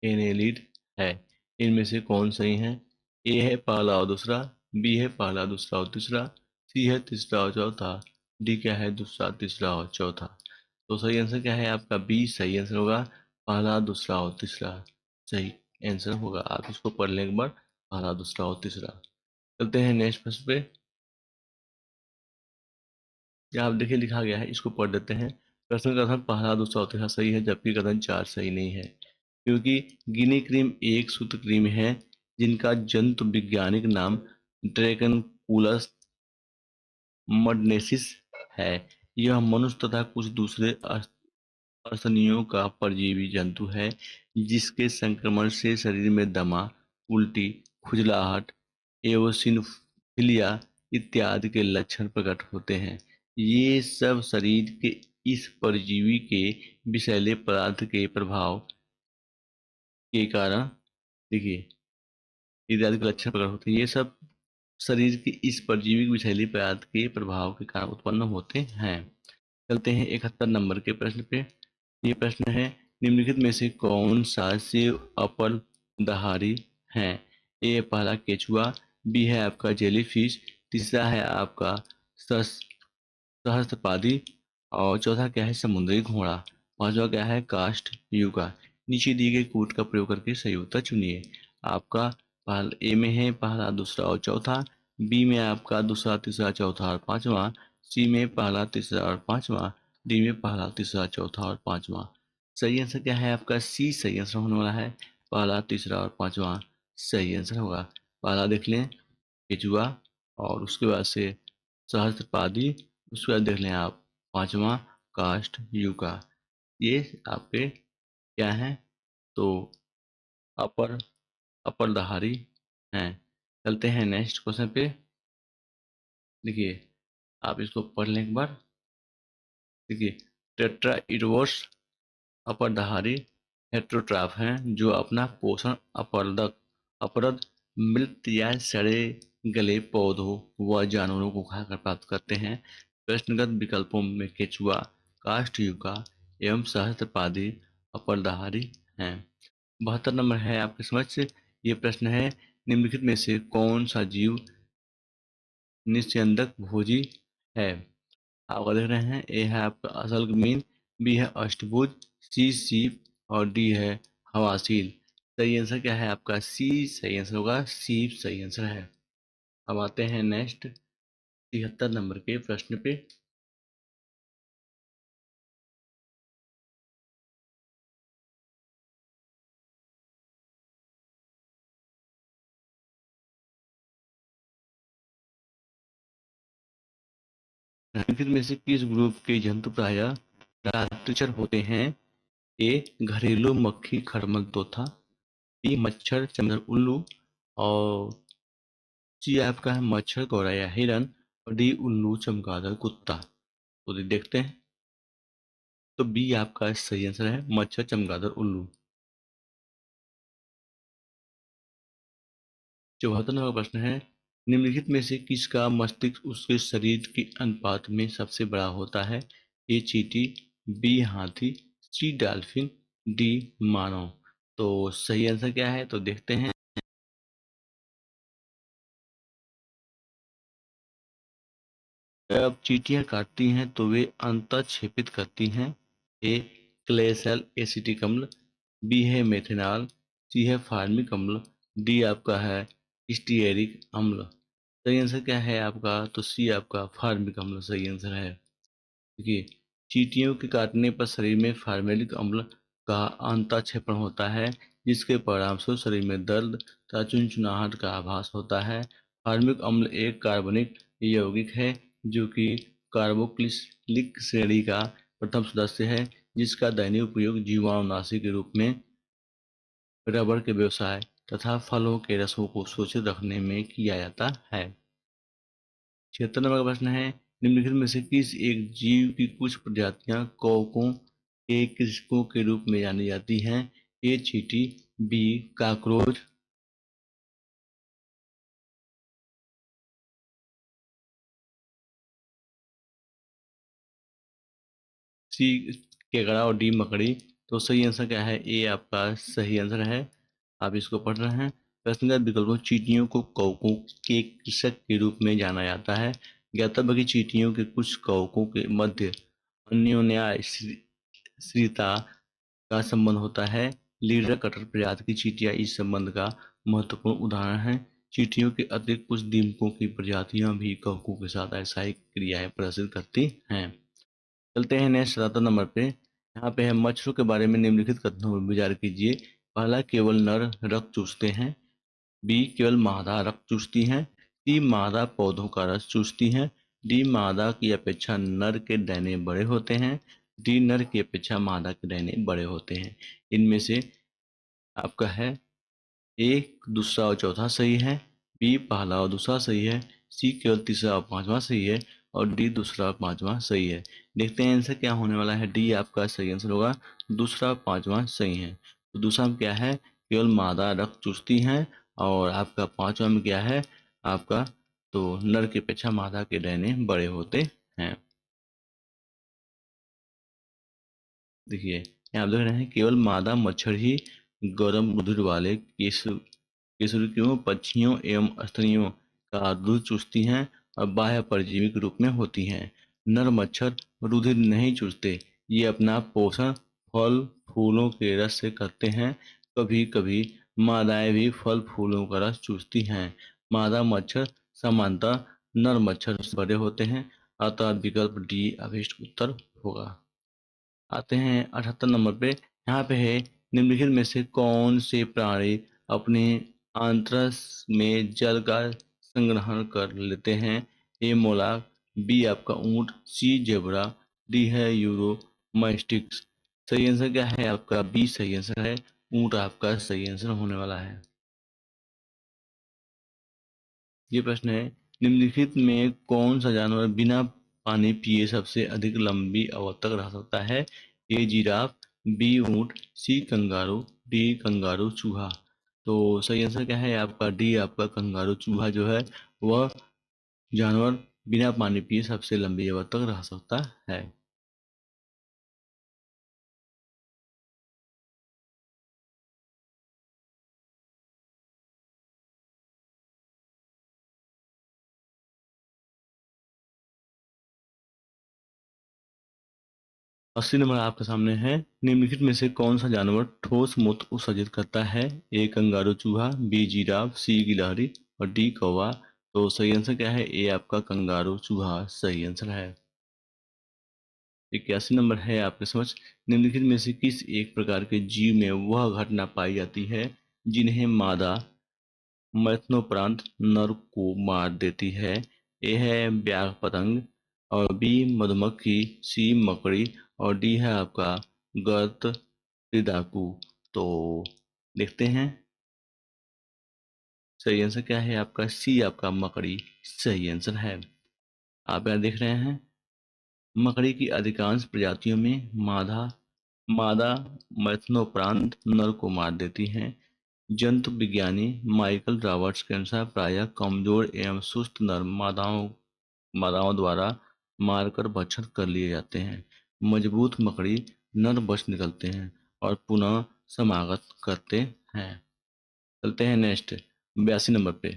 S1: एनेलिड है। इनमें से कौन सही है? ए है पहला और दूसरा, बी है पहला दूसरा और तीसरा, सी है तीसरा और चौथा, डी क्या है दूसरा तीसरा और चौथा। तो सही आंसर क्या है आपका? बी सही आंसर होगा, पहला दूसरा और तीसरा सही आंसर होगा। आप इसको पढ़ लें एक बार, पहला दूसरा और तीसरा। चलते हैं नेक्स्ट प्रश्न पे। यहाँ आप देखिए लिखा गया है, इसको पढ़ देते हैं। प्रश्न का कथन पहला दूसरा और तीसरा सही है जबकि कथन चार सही नहीं है, क्योंकि गिनी क्रीम एक सूत्र क्रीम है जिनका जंतु वैज्ञानिक नाम ड्रैगनकुलस मडनेसिस है। यह मनुष्य तथा कुछ दूसरे असनियों का परजीवी जंतु है जिसके संक्रमण से शरीर में दमा, उल्टी, खुजलाहट, एओसिनोफिलिया इत्यादि के लक्षण प्रकट होते हैं। ये सब शरीर के इस परजीवी के विषैले पदार्थ के प्रभाव के कारण, देखिए, इत्यादि के लक्षण प्रकट होते हैं। ये सब शरीर के इस परजीवी विषैले पदार्थ के प्रभाव के कारण उत्पन्न होते हैं। चलते हैं 71 नंबर के प्रश्न पे। ये प्रश्न है, निम्नलिखित में से कौन सा सेव अपरदहारी है? ए पहला केचुआ, बी है आपका जेलीफिश, तीसरा है आपका सहस्त्रपादी और चौथा क्या है समुद्री घोड़ा, पांचवा क्या है काष्ठ युगा। नीचे दिए गए कोड का प्रयोग करके सही उत्तर चुनिए। आपका पहला ए में है पहला दूसरा और चौथा, बी में आपका दूसरा तीसरा चौथा और पांचवा, सी में पहला तीसरा और पांचवा, डी में पहला तीसरा चौथा और पांचवा। सही आंसर क्या है आपका? सी सही आंसर होने वाला है, पहला तीसरा और पांचवा सही आंसर होगा। पहला देख लें केचुआ, और उसके बाद से सहस्त्रपादी, उसके बाद देख लें आप पांचवा काष्ठ युगा। ये आपके क्या हैं? तो अपर अपरदहारी हैं। चलते हैं नेक्स्ट क्वेश्चन पे। देखिए, आप इसको पढ़ लें एक बार। देखिए, टेट्राइडोस अपरदहारी हेटेरोट्रॉफ हैं जो अपना पोषण अपरद मृत या सड़े गले पौधों व जानवरों को खाकर प्राप्त करते हैं। प्रश्नगत विकल्पों में केचुआ, काष्ठयुका एवं सहस्त्रपादी अपरदहारी हैं। 72 नंबर है आपके समक्ष। ये प्रश्न है, निम्नलिखित में से कौन सा जीव निस्यंदक भोजी है? आप देख रहे हैं, ए है आपका असल जमीन, बी है अष्टभुज, सी सीप और डी है हवासील। सही आंसर क्या है आपका? सी सही आंसर होगा, सीप सही आंसर है। अब आते हैं नेक्स्ट 73 नंबर के प्रश्न पे। निम्नलिखित में से किस ग्रुप के जंतु प्रायः रात्रिचर होते हैं? ए घरेलू मक्खी खरमल तोता, बी मच्छर चंदन उल्लू और सी आपका है मच्छर गौरैया हिरन और डी उल्लू चमगादड़ कुत्ता। तो देखते हैं, तो बी आपका सही आंसर है, मच्छर चमगादड़ उल्लू। 74 नंबर प्रश्न है, निम्नलिखित में से किसका मस्तिष्क उसके शरीर के अनुपात में सबसे बड़ा होता है? ए चींटी, बी हाथी, सी डॉल्फिन, डी मानव। तो सही आंसर क्या है? तो देखते हैं। जब चींटियां काटती हैं तो वे अंतःक्षेपित करती हैं। ए क्लेसेल एसिटिक अम्ल, बी है मेथेनॉल, सी है फार्मिक अम्ल, डी आपका है स्टीयरिक अम्ल। सही आंसर क्या है आपका? तो सी आपका फार्मिक अम्ल सही आंसर है। देखिए, चींटियों के काटने पर शरीर में फार्मेलिक अम्ल का अंतःक्षेपण होता है, जिसके परिणामस्वरूप शरीर में दर्द तथा चुनचुनाहट का आभास होता है। फार्मिक अम्ल एक कार्बनिक यौगिक है जो कि कार्बोक्सिलिक श्रेणी का प्रथम सदस्य है, जिसका दैनिक उपयोग जीवाणुनाशी के रूप में रबर के व्यवसाय तथा फलों के रसों को सुरक्षित रखने में किया जाता है। 76 नंबर का प्रश्न है, निम्नलिखित में से किस एक जीव की कुछ प्रजातियां कवकों के कृषकों के रूप में जानी जाती हैं? ए चींटी, बी कॉकरोच, सी केकड़ा और डी मकड़ी। तो सही आंसर क्या है? ए आपका सही आंसर है। आप इसको पढ़ रहे हैं। प्रश्नगत विकल्पों, चींटियों को कवकों के कृषक के रूप में जाना जाता है। ज्ञातव्य कि चींटियों के कुछ कवकों के मध्य अन्योन्याश्रिता का संबंध होता है। लीडर कटर प्रजाति की चींटियां इस संबंध का महत्वपूर्ण उदाहरण है। चींटियों के अतिरिक्त कुछ दीमकों की प्रजातियां भी कवकों के साथ ऐसा क्रियाएं प्रदर्शित करती हैं। चलते हैं नेक्स्ट 77 नंबर पे। यहाँ पे है, मच्छरों के बारे में निम्नलिखित कथनों पर विचार कीजिए। पहला, केवल नर रक्त चूसते हैं। बी केवल मादा रक्त चूसती हैं। सी मादा पौधों का रस चूसती हैं। डी मादा की अपेक्षा नर के डैने बड़े होते हैं। डी नर की अपेक्षा मादा के डैने बड़े होते हैं। इनमें से आपका है ए दूसरा और चौथा सही है, बी पहला और दूसरा सही है, सी केवल तीसरा और पांचवा सही है और डी दूसरा और पांचवा सही है। देखते हैं आंसर क्या होने वाला है। डी आपका सही आंसर होगा, दूसरा और पांचवा सही है। तो दूसरा में क्या है? केवल मादा रक्त चूसती हैं। और आपका पांचवा में क्या है आपका? तो नर की अपेक्षा मादा के डैने बड़े होते हैं। देखिए, यहाँ आप देख रहे हैं, केवल मादा मच्छर ही गर्म रुधिर वाले केसुकियों, पक्षियों एवं स्त्रियों का दूध चूसती हैं और बाह्य परजीवी के रूप में होती हैं। नर मच्छर रुधिर नहीं चूसते, ये अपना पोषण फल फूलों के रस से करते हैं। कभी कभी मादाएं भी फल फूलों का रस चूसती हैं। मादा मच्छर सामान्यतः नर मच्छर से बड़े होते हैं, अतः विकल्प डी अभिष्ट उत्तर होगा। आते हैं 78 नंबर पे। यहाँ पे है, निम्नलिखित में से कौन से प्राणी अपने आंत्रस में जल का संग्रहण कर लेते हैं? ए मोलाक, बी आपका ऊंट, सी जेब्रा, डी है यूरोमास्टिक्स। सही आंसर क्या है आपका? बी सही आंसर है, ऊंट आपका सही आंसर होने वाला है। ये प्रश्न है, निम्नलिखित में कौन सा जानवर बिना पानी पिए सबसे अधिक लंबी अवधि तक रह सकता है? ए जिराफ, बी ऊंट, सी कंगारू, डी कंगारू चूहा। तो सही आंसर क्या है आपका डी, आपका कंगारू चूहा जो है वह जानवर बिना पानी पिए सबसे लंबी अवधि तक रह सकता है। अस्सी नंबर आपके सामने है। निम्नलिखित में से कौन सा जानवर ठोस मूत्र उत्सर्जित करता है? ए कंगारू चूहा, बी जिराफ, सी गिलहरी और डी कौवा। तो सही आंसर क्या है? ए आपका कंगारू चूहा सही आंसर है। 81 नंबर है आपके समझ। निम्नलिखित में से किस एक प्रकार के जीव में वह घटना पाई जाती है जिन्हें मादा मरणोपरांत नर को मार देती है? ए है ब्याग पतंग और बी मधुमक्खी, सी मकड़ी और डी है आपका गर्त डाकू। तो देखते हैं सही आंसर क्या है आपका। सी आपका मकड़ी सही आंसर है। आप यहाँ देख रहे हैं मकड़ी की अधिकांश प्रजातियों में मादा मादा मरणोपरांत नर को मार देती हैं। जंतु विज्ञानी माइकल रॉबर्ट्स के अनुसार प्रायः कमजोर एवं सुस्त नर मादाओं द्वारा मारकर भक्षण कर लिए जाते हैं। मजबूत मकड़ी नर बच निकलते हैं और पुनः समागत करते हैं। चलते हैं नेक्स्ट 82 नंबर पे।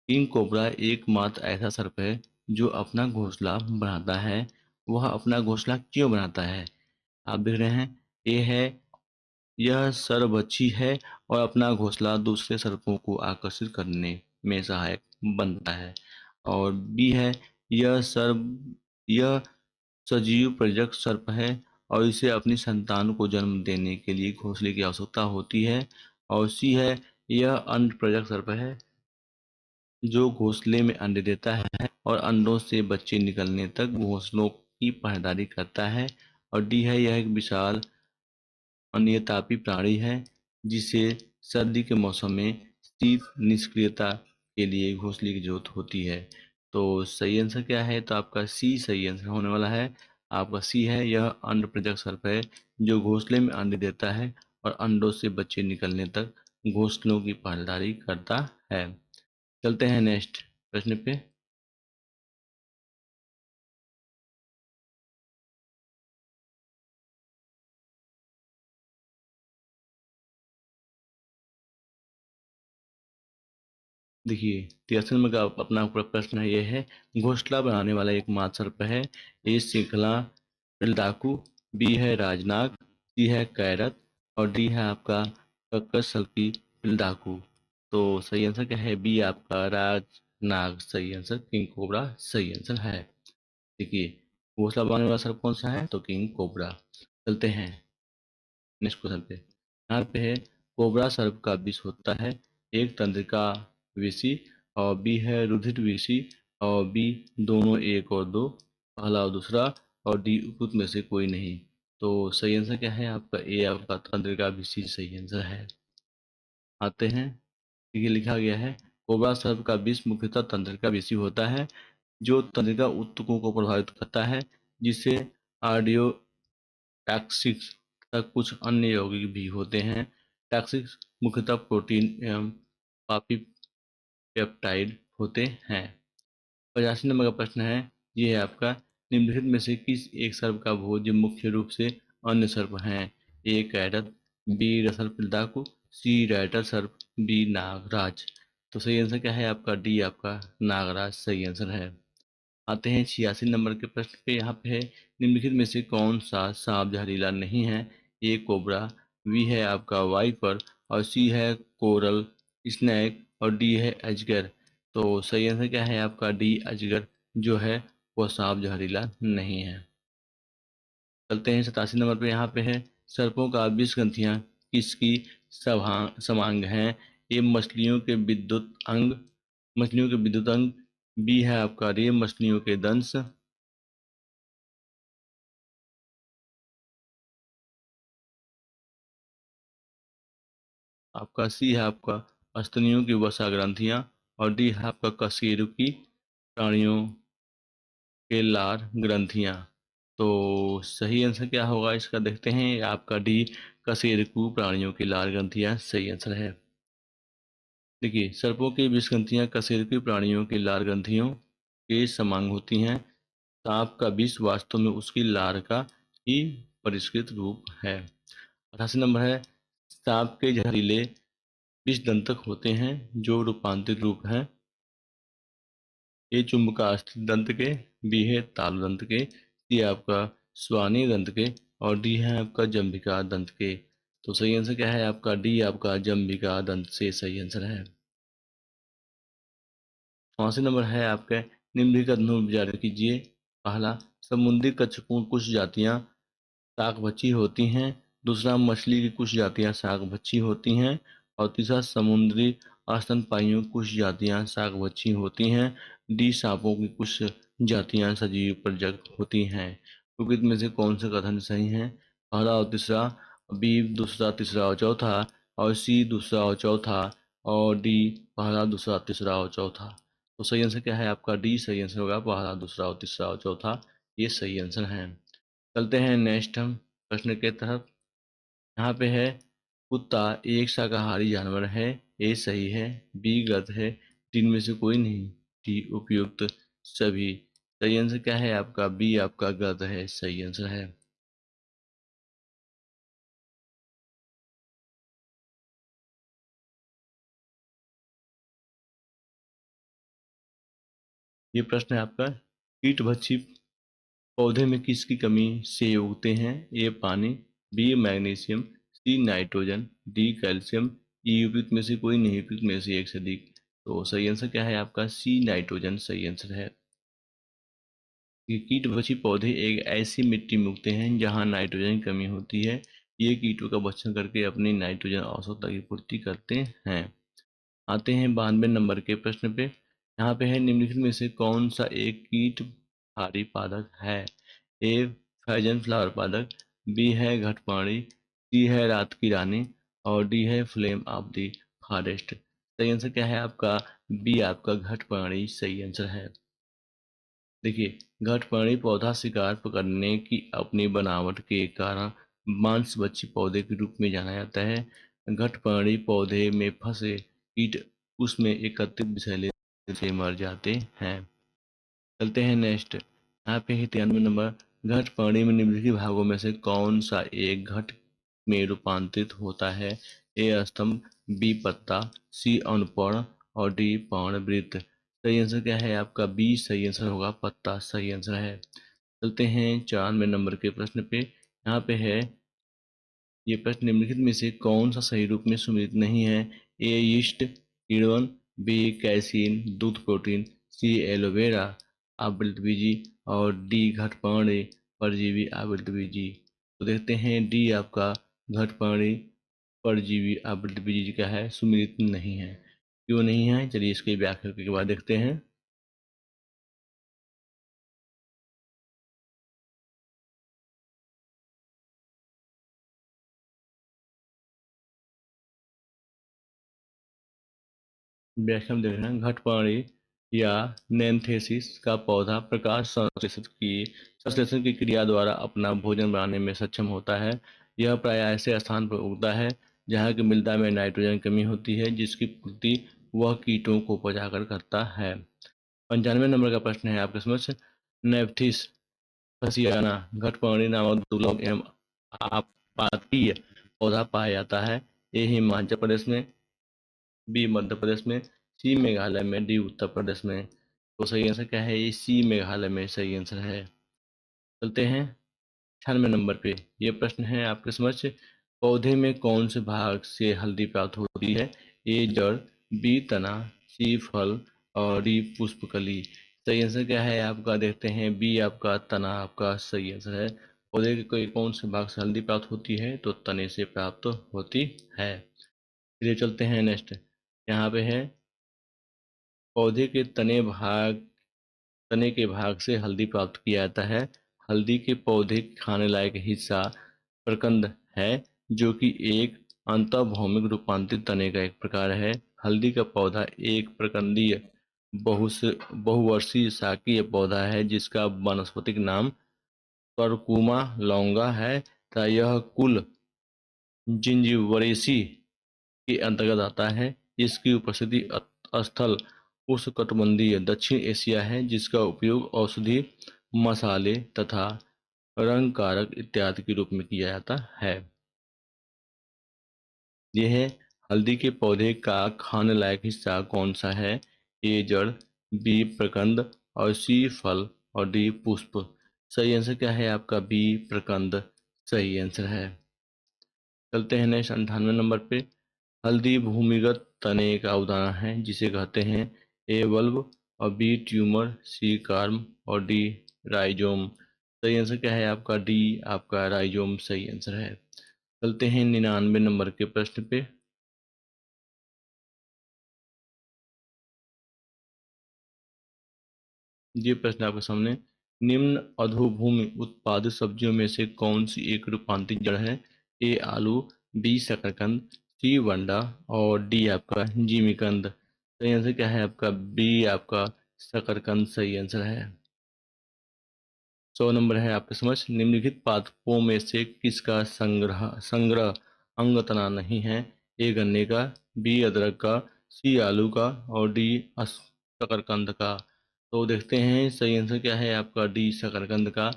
S1: किंग कोबरा एकमात्र ऐसा सर्प है जो अपना घोंसला बनाता है। वह अपना घोंसला क्यों बनाता है? आप देख रहे हैं ये है यह सर्वभक्षी है और अपना घोंसला दूसरे सर्पों को आकर्षित करने में सहायक बनता है। और बी है यह सर्प यह सजीव प्रजनक सर्प है और इसे अपनी संतान को जन्म देने के लिए घोंसले की आवश्यकता होती है। और सी है यह अंड प्रजनक सर्प है जो घोंसले में अंडे देता है और अंडों से बच्चे निकलने तक घोंसलों की पहरेदारी करता है। और डी है यह एक विशाल अनियतापी प्राणी है जिसे सर्दी के मौसम में शीत निष्क्रियता के लिए घोंसले की जरूरत होती है। तो सही आंसर क्या है? तो आपका सी सही आंसर होने वाला है। आपका सी है यह अंड प्रजनक सर्प है जो घोंसले में अंडे देता है और अंडों से बच्चे निकलने तक घोंसलों की पहरेदारी करता है। चलते हैं नेक्स्ट प्रश्न पे। देखिए 83 नंबर का अपना प्रश्न है ये है घोंसला बनाने वाला एक मात्र सर्प है। ए श्रृंखला डाकू, बी है राजनाग, सी है कैरत और डी है आपका कक्करसल्की डाकू। तो सही आंसर क्या है? बी आपका राजनाग सही आंसर। किंग कोबरा सही आंसर है। देखिए घोंसला बनाने वाला सर्प कौन सा है? तो किंग कोबरा। चलते हैं नेक्स्ट क्वेश्चन पे। यहाँ पे है कोबरा सर्प का विष होता है। एक तंत्रिका विषी और बी है रुधिर विषी और बी दोनों एक और दो, पहला और दूसरा और डी उपयुक्त में से कोई नहीं। तो सही आंसर क्या है आपका? ए आपका तंत्रिका विषी सही आंसर है। आते हैं ये लिखा गया है कोबरा सर्प का विष मुख्यतः तंत्रिका विषी होता है जो तंत्रिका ऊतकों को प्रभावित करता है जिससे आर्डियो टॉक्सिक्स तथा कुछ अन्य यौगिक भी होते हैं। टॉक्सिक्स मुख्यतः प्रोटीन एवं पॉलीपेप्टाइड होते हैं। 85 नंबर का प्रश्न है ये है आपका निम्नलिखित में से किस एक सर्प का भोज्य मुख्य रूप से अन्य सर्प हैं? ए कैरत, बी रसरपिल्डाकु, सी राइटर सर्प, डी नागराज। तो सही आंसर क्या है आपका? डी आपका नागराज सही आंसर है। आते हैं 86 नंबर के प्रश्न पे। यहाँ पे है निम्नलिखित में से कौन सा सांप जहरीला नहीं है? ए कोबरा, बी है आपका वाइपर और सी है कोरल स्नैक और डी है अजगर। तो सही आंसर क्या है आपका? डी अजगर जो है वह सांप जहरीला नहीं है। चलते हैं 87 नंबर पे। यहाँ पे है सर्पों का विष ग्रंथियाँ किसकी समांग हैं? ए मछलियों के विद्युत अंग, बी है आपका रेम मछलियों के दंश, आपका सी है आपका स्तनियों की वसा ग्रंथियां और डी है आपका कशेरुकी प्राणियों के लार ग्रंथियां। तो सही आंसर क्या होगा इसका देखते हैं। आपका डी कशेरुकी प्राणियों की लार ग्रंथियां सही आंसर है। देखिए, सर्पों की विषग्रंथियां कशेरुकी प्राणियों की लार ग्रंथियों के समान होती हैं। सांप का विष वास्तव में उसकी लार का ही परिष्कृत रूप है। 88 नंबर है, सांप के जहरीले विषदंतक होते हैं जो रूपांतरित रूप है। ए चुंबकास्त्र दंत के, बी है तालु दंत के, सी आपका स्वानी दंत के और डी है आपका जंभिका दंत के। तो सही आंसर क्या है आपका? डी आपका जंभिका दंत से सही आंसर है। 84 नंबर है आपके, निम्नलिखित कथनों विचार कीजिए। पहला, समुद्री कछुओं कुछ जातियां शाकभक्षी होती हैं। दूसरा, मछली की कुछ जातियां शाकभक्षी होती हैं। और तीसरा, समुद्री स्तनपायियों कुछ जातियां शाकभक्षी होती हैं। डी, सांपों की कुछ जातियां सजीव प्रजनक होती हैं। क्योंकि इनमें से कौन सा कथन सही है? पहला और तीसरा, बी दूसरा तीसरा और चौथा, और सी दूसरा और चौथा, और डी पहला दूसरा तीसरा और चौथा। तो सही आंसर क्या है आपका? डी सही आंसर होगा, पहला दूसरा और तीसरा और चौथा ये सही आंसर है। चलते हैं नेक्स्ट हम प्रश्न के तरफ। यहाँ पे है, कुत्ता एक शाकाहारी जानवर है। ए सही है, बी गलत है, तीन में से कोई नहीं, डी उपयुक्त सभी। सही आंसर क्या है आपका? बी आपका गलत है, सही आंसर है। ये प्रश्न है आपका, कीटभक्षी पौधे में किसकी कमी से उगते हैं? ए पानी, B magnesium, C nitrogen, D calcium, E उपयुक्त में से कोई नहीं, उपयुक्त में से एक से अधिक। तो सही आंसर क्या है आपका? सी नाइट्रोजन सही आंसर है। ये कीटभक्षी पौधे एक ऐसी मिट्टी में उगते हैं जहां नाइट्रोजन की कमी होती है। ये कीटों का भक्षण करके अपनी नाइट्रोजन आवश्यकता की पूर्ति करते हैं। आते हैं 92 नंबर के प्रश्न पे। यहाँ पे है, निम्नलिखित में से कौन सा एक कीटहारी पादप है? ए फैजन फ्लावर पादप, बी है घटपाणी, सी है रात की रानी, और डी है फ्लेम ऑफ द फॉरेस्ट। सही आंसर क्या है आपका? बी आपका घटपाणी सही आंसर है। देखिए, घटपर्णी पौधा शिकार पकड़ने की अपनी बनावट के कारण मांसभक्षी पौधे के रूप में जाना जाता है। घटपर्णी पौधे में फंसे कीट उसमें एकत्रित विषैले से मर जाते हैं। चलते हैं नेक्स्ट। यहाँ पे है 93 नंबर, घटपर्णी में निम्नलिखित भागों में से कौन सा एक घट में रूपांतरित होता है? ए स्तंभ, बी पत्ता, सी अनुपर्ण, और डी पर्णवृत्त। सही आंसर क्या है आपका? बी सही आंसर होगा, पत्ता सही आंसर है। चलते हैं 94 नंबर के प्रश्न पे। यहाँ पे है, ये प्रश्न निम्नलिखित में से कौन सा सही रूप में सुमेलित नहीं है? ए यीस्ट किण्वन, बी कैसीन दूध प्रोटीन, सी एलोवेरा आवृतबीजी, और डी घटपर्णी परजीवी आवृतबीजी। तो देखते हैं डी आपका घटपर्णी परजीवी आवृतबीजी क्या है? सुमेलित नहीं है। क्यों नहीं है? चलिए इसकी व्याख्या के बाद देखते हैं। व्याख्या में देख रहे हैं, घटपर्णी या नैंथेसिस का पौधा प्रकाश संश्लेषण की क्रिया द्वारा अपना भोजन बनाने में सक्षम होता है। यह प्राय ऐसे स्थान पर उगता है जहाँ की मृदा में नाइट्रोजन की कमी होती है, जिसकी पूर्ति वह कीटों को उपजाकर करता है। 95 नंबर का प्रश्न है आपके समक्ष, नेप्थिस फसियाना घटपर्णी नामक दुर्लभ एवं आपातीय पौधा पाया जाता है। ये हिमाचल प्रदेश में, बी मध्य प्रदेश में, सी मेघालय में, डी उत्तर प्रदेश में। तो सही आंसर क्या है? ये सी मेघालय में सही आंसर है। चलते हैं 96 नंबर पे। ये प्रश्न है आपके समक्ष, पौधे में कौन से भाग से हल्दी प्राप्त होती है? ए जड़, बी तना, सी फल, और डी पुष्पकली। सही आंसर क्या है आपका? देखते हैं, बी आपका तना आपका सही आंसर है। पौधे के कोई कौन से भाग से हल्दी प्राप्त होती है? तो तने से प्राप्त होती है। चलिए चलते हैं नेक्स्ट। यहाँ पे है, पौधे के तने के भाग से हल्दी प्राप्त किया जाता है। हल्दी के पौधे के खाने लायक हिस्सा प्रकंद है, जो कि एक अंतर्भौमिक रूपांतरित तने का एक प्रकार है। हल्दी का पौधा एक प्रकंदीय बहुवर्षीय शाकीय पौधा है जिसका वानस्पतिक नाम करकुमा लौंगा है तथा यह कुल जिंजिबरेसी के अंतर्गत आता है। इसकी उपस्थिति स्थल उष्णकटिबंधीय दक्षिण एशिया है, जिसका उपयोग औषधि, मसाले तथा रंग कारक इत्यादि के रूप में किया जाता है। यह है हल्दी के पौधे का खाने लायक हिस्सा कौन सा है? ए जड़, बी प्रकंद और सी फल और डी पुष्प। सही आंसर क्या है आपका? बी प्रकंद सही आंसर है। चलते हैं नेक्स्ट 98 नंबर पे। हल्दी भूमिगत तने का उदाहरण है जिसे कहते हैं ए बल्ब और बी ट्यूमर, सी कार्म और डी राइजोम। सही आंसर क्या है आपका? डी आपका राइजोम सही आंसर है। चलते हैं 99 नंबर के प्रश्न पे। ये प्रश्न आपके सामने। निम्न अधोभूमि उत्पादित सब्जियों में से कौन सी एक रूपांतरित जड़ है? ए आलू, बी शकरकंद, सी वंडा और डी आपका जिमीकंद। सही आंसर क्या है आपका? बी आपका शकरकंद सही आंसर है। 100 नंबर है आपके समझ। निम्नलिखित पादपों में से किसका संग्रह संग्रह अंग तना नहीं है? ए गन्ने का, बी अदरक का, सी आलू का और डी शकरकंद का। तो देखते हैं सही आंसर क्या है आपका? डी शकरकंद का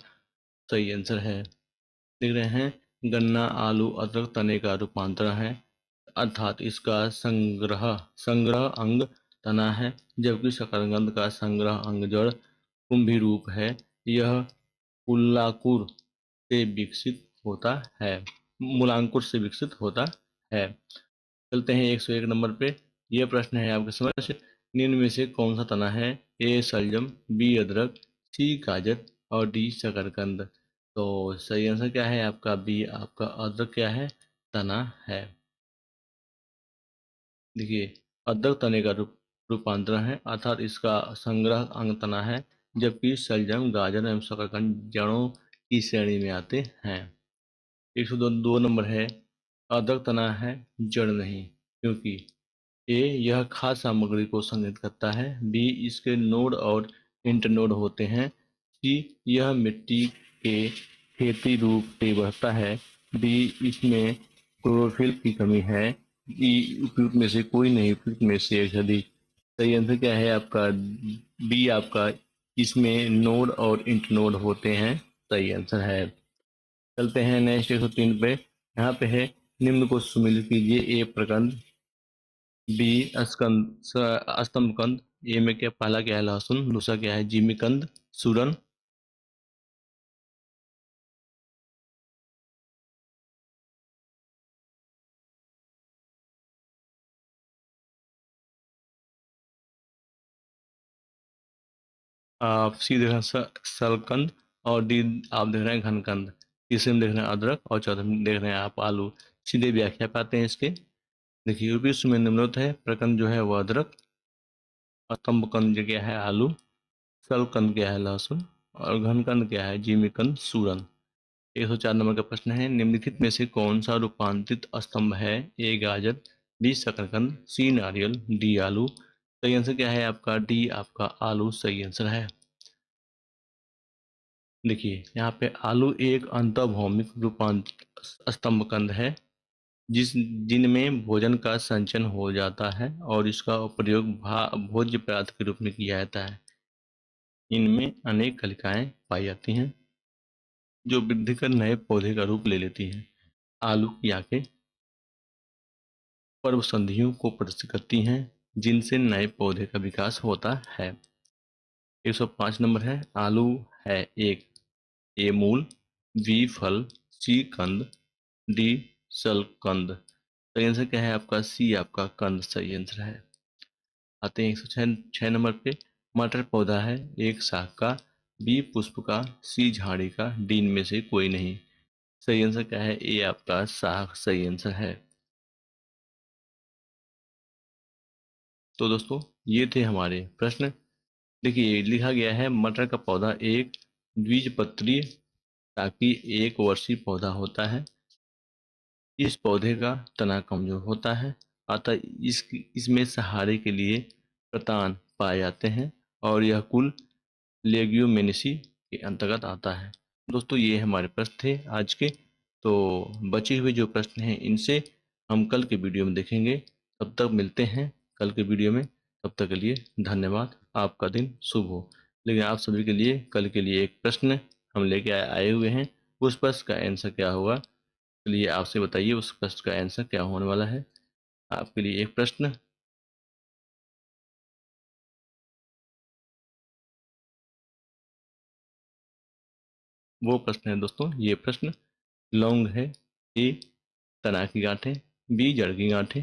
S1: सही आंसर है। देख रहे हैं गन्ना आलू अदरक तने का रूपांतरण है, अर्थात इसका संग्रह संग्रह अंग तना है, जबकि शकरकंद का संग्रह अंग जड़ कुंभी रूप है। यह मूलांकुर से विकसित होता है, मूलांकुर से विकसित होता है। चलते हैं 101 नंबर पे। यह प्रश्न है आपके समझ। निम्न में से कौन सा तना है? ए शलजम, बी अदरक, सी गाजर और डी शकरकंद। तो सही आंसर क्या है आपका? बी आपका अदरक क्या है? तना है। देखिए अदरक तने का रूपांतरण है, अर्थात इसका संग्रह अंग तना है, जबकि शलजम गाजर एवं शकरकंद जड़ों की श्रेणी में आते हैं। 102 नंबर है। अदरक तना है, जड़ नहीं, क्योंकि ए यह खाद्य सामग्री को संग्रहित करता है, बी इसके नोड और इंटरनोड होते हैं, सी यह मिट्टी के खेती रूप से बढ़ता है, डी इसमें क्लोरोफिल की कमी है, ई उपयुक्त में से कोई नहीं, उपयुक्त में से एक अधिक। सही आंसर क्या है आपका? बी आपका इसमें नोड और इंटरनोड होते हैं सही आंसर है। चलते हैं नेक्स्ट 103 पे। यहाँ पे है निम्न को सुमिलित कीजिए। ए प्रकंद, बी स्तंभकंद। ए में क्या पहला क्या है? लहसुन। दूसरा क्या है? जिमीकंद, सूरन। आप सी देख रहे हैं सलकंद और डी आप देख रहे हैं घनकंद। तीसरे में देख रहे हैं अदरक और चौथे में देख रहे हैं आप आलू। सीधे व्याख्या पाते हैं इसके। देखिए विश्व में निम्नलिखित है। प्रकंद जो है वो अदरक, स्तंभकंद क्या है? आलू, सलकंद क्या है? लहसुन और घनकंद क्या है? जिमीकंद, सूरन। 104 नंबर का प्रश्न है। निम्नलिखित में से कौन सा रूपांतरित स्तंभ है? ए गाजर, बी शकरकंद, सी नारियल, डी आलू। सही आंसर क्या है आपका? डी आपका आलू सही आंसर है। देखिए यहाँ पे आलू एक अंतर्भौमिक रूपांतरित स्तंभकंद है, जिनमें भोजन का संचयन हो जाता है और इसका प्रयोग भोज्य पदार्थ के रूप में किया जाता है। इनमें अनेक कलिकाएं पाई जाती हैं जो वृद्धि कर नए पौधे का रूप ले लेती हैं। आलू की आंखें पर्वसंधियों को प्रदर्शित करती हैं, जिनसे नए पौधे का विकास होता है। 105 नंबर है। आलू है एक ए मूल, बी फल, सी कंद, डी सलकंद। सही आंसर क्या है आपका? सी आपका कंद सही आंसर है। आते हैं 106 नंबर पे। मटर पौधा है, एक शाख का, बी पुष्प का, सी झाड़ी का, डी इनमें से कोई नहीं। सही आंसर क्या है? ए आपका शाख सही आंसर है। तो दोस्तों ये थे हमारे प्रश्न। देखिए लिखा गया है मटर का पौधा एक द्विबीजपत्री ताकि एक वर्षीय पौधा होता है। इस पौधे का तना कमजोर होता है, अतः इसमें सहारे के लिए प्रतान पाए जाते हैं और यह कुल लेग्यूमिनेसी के अंतर्गत आता है। दोस्तों ये हमारे प्रश्न थे आज के। तो बचे हुए जो प्रश्न हैं इनसे हम कल के वीडियो में देखेंगे। तब तक मिलते हैं कल के वीडियो में। तब तक के लिए धन्यवाद। आपका दिन शुभ हो। लेकिन आप सभी के लिए कल के लिए एक प्रश्न हम लेके आए हुए हैं। उस प्रश्न का आंसर क्या होगा, चलिए आपसे बताइए उस प्रश्न का आंसर क्या होने वाला है। आपके लिए एक प्रश्न, वो प्रश्न है दोस्तों, ये प्रश्न, लौंग है ए तना की गांठें, बी जड़ की गांठें,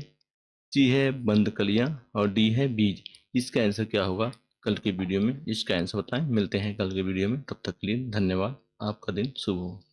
S1: सी है बंद कलियां और डी है बीज। इसका आंसर क्या होगा कल के वीडियो में, इसका आंसर बताएं। मिलते हैं कल के वीडियो में, तब तक के लिए धन्यवाद। आपका दिन शुभ हो।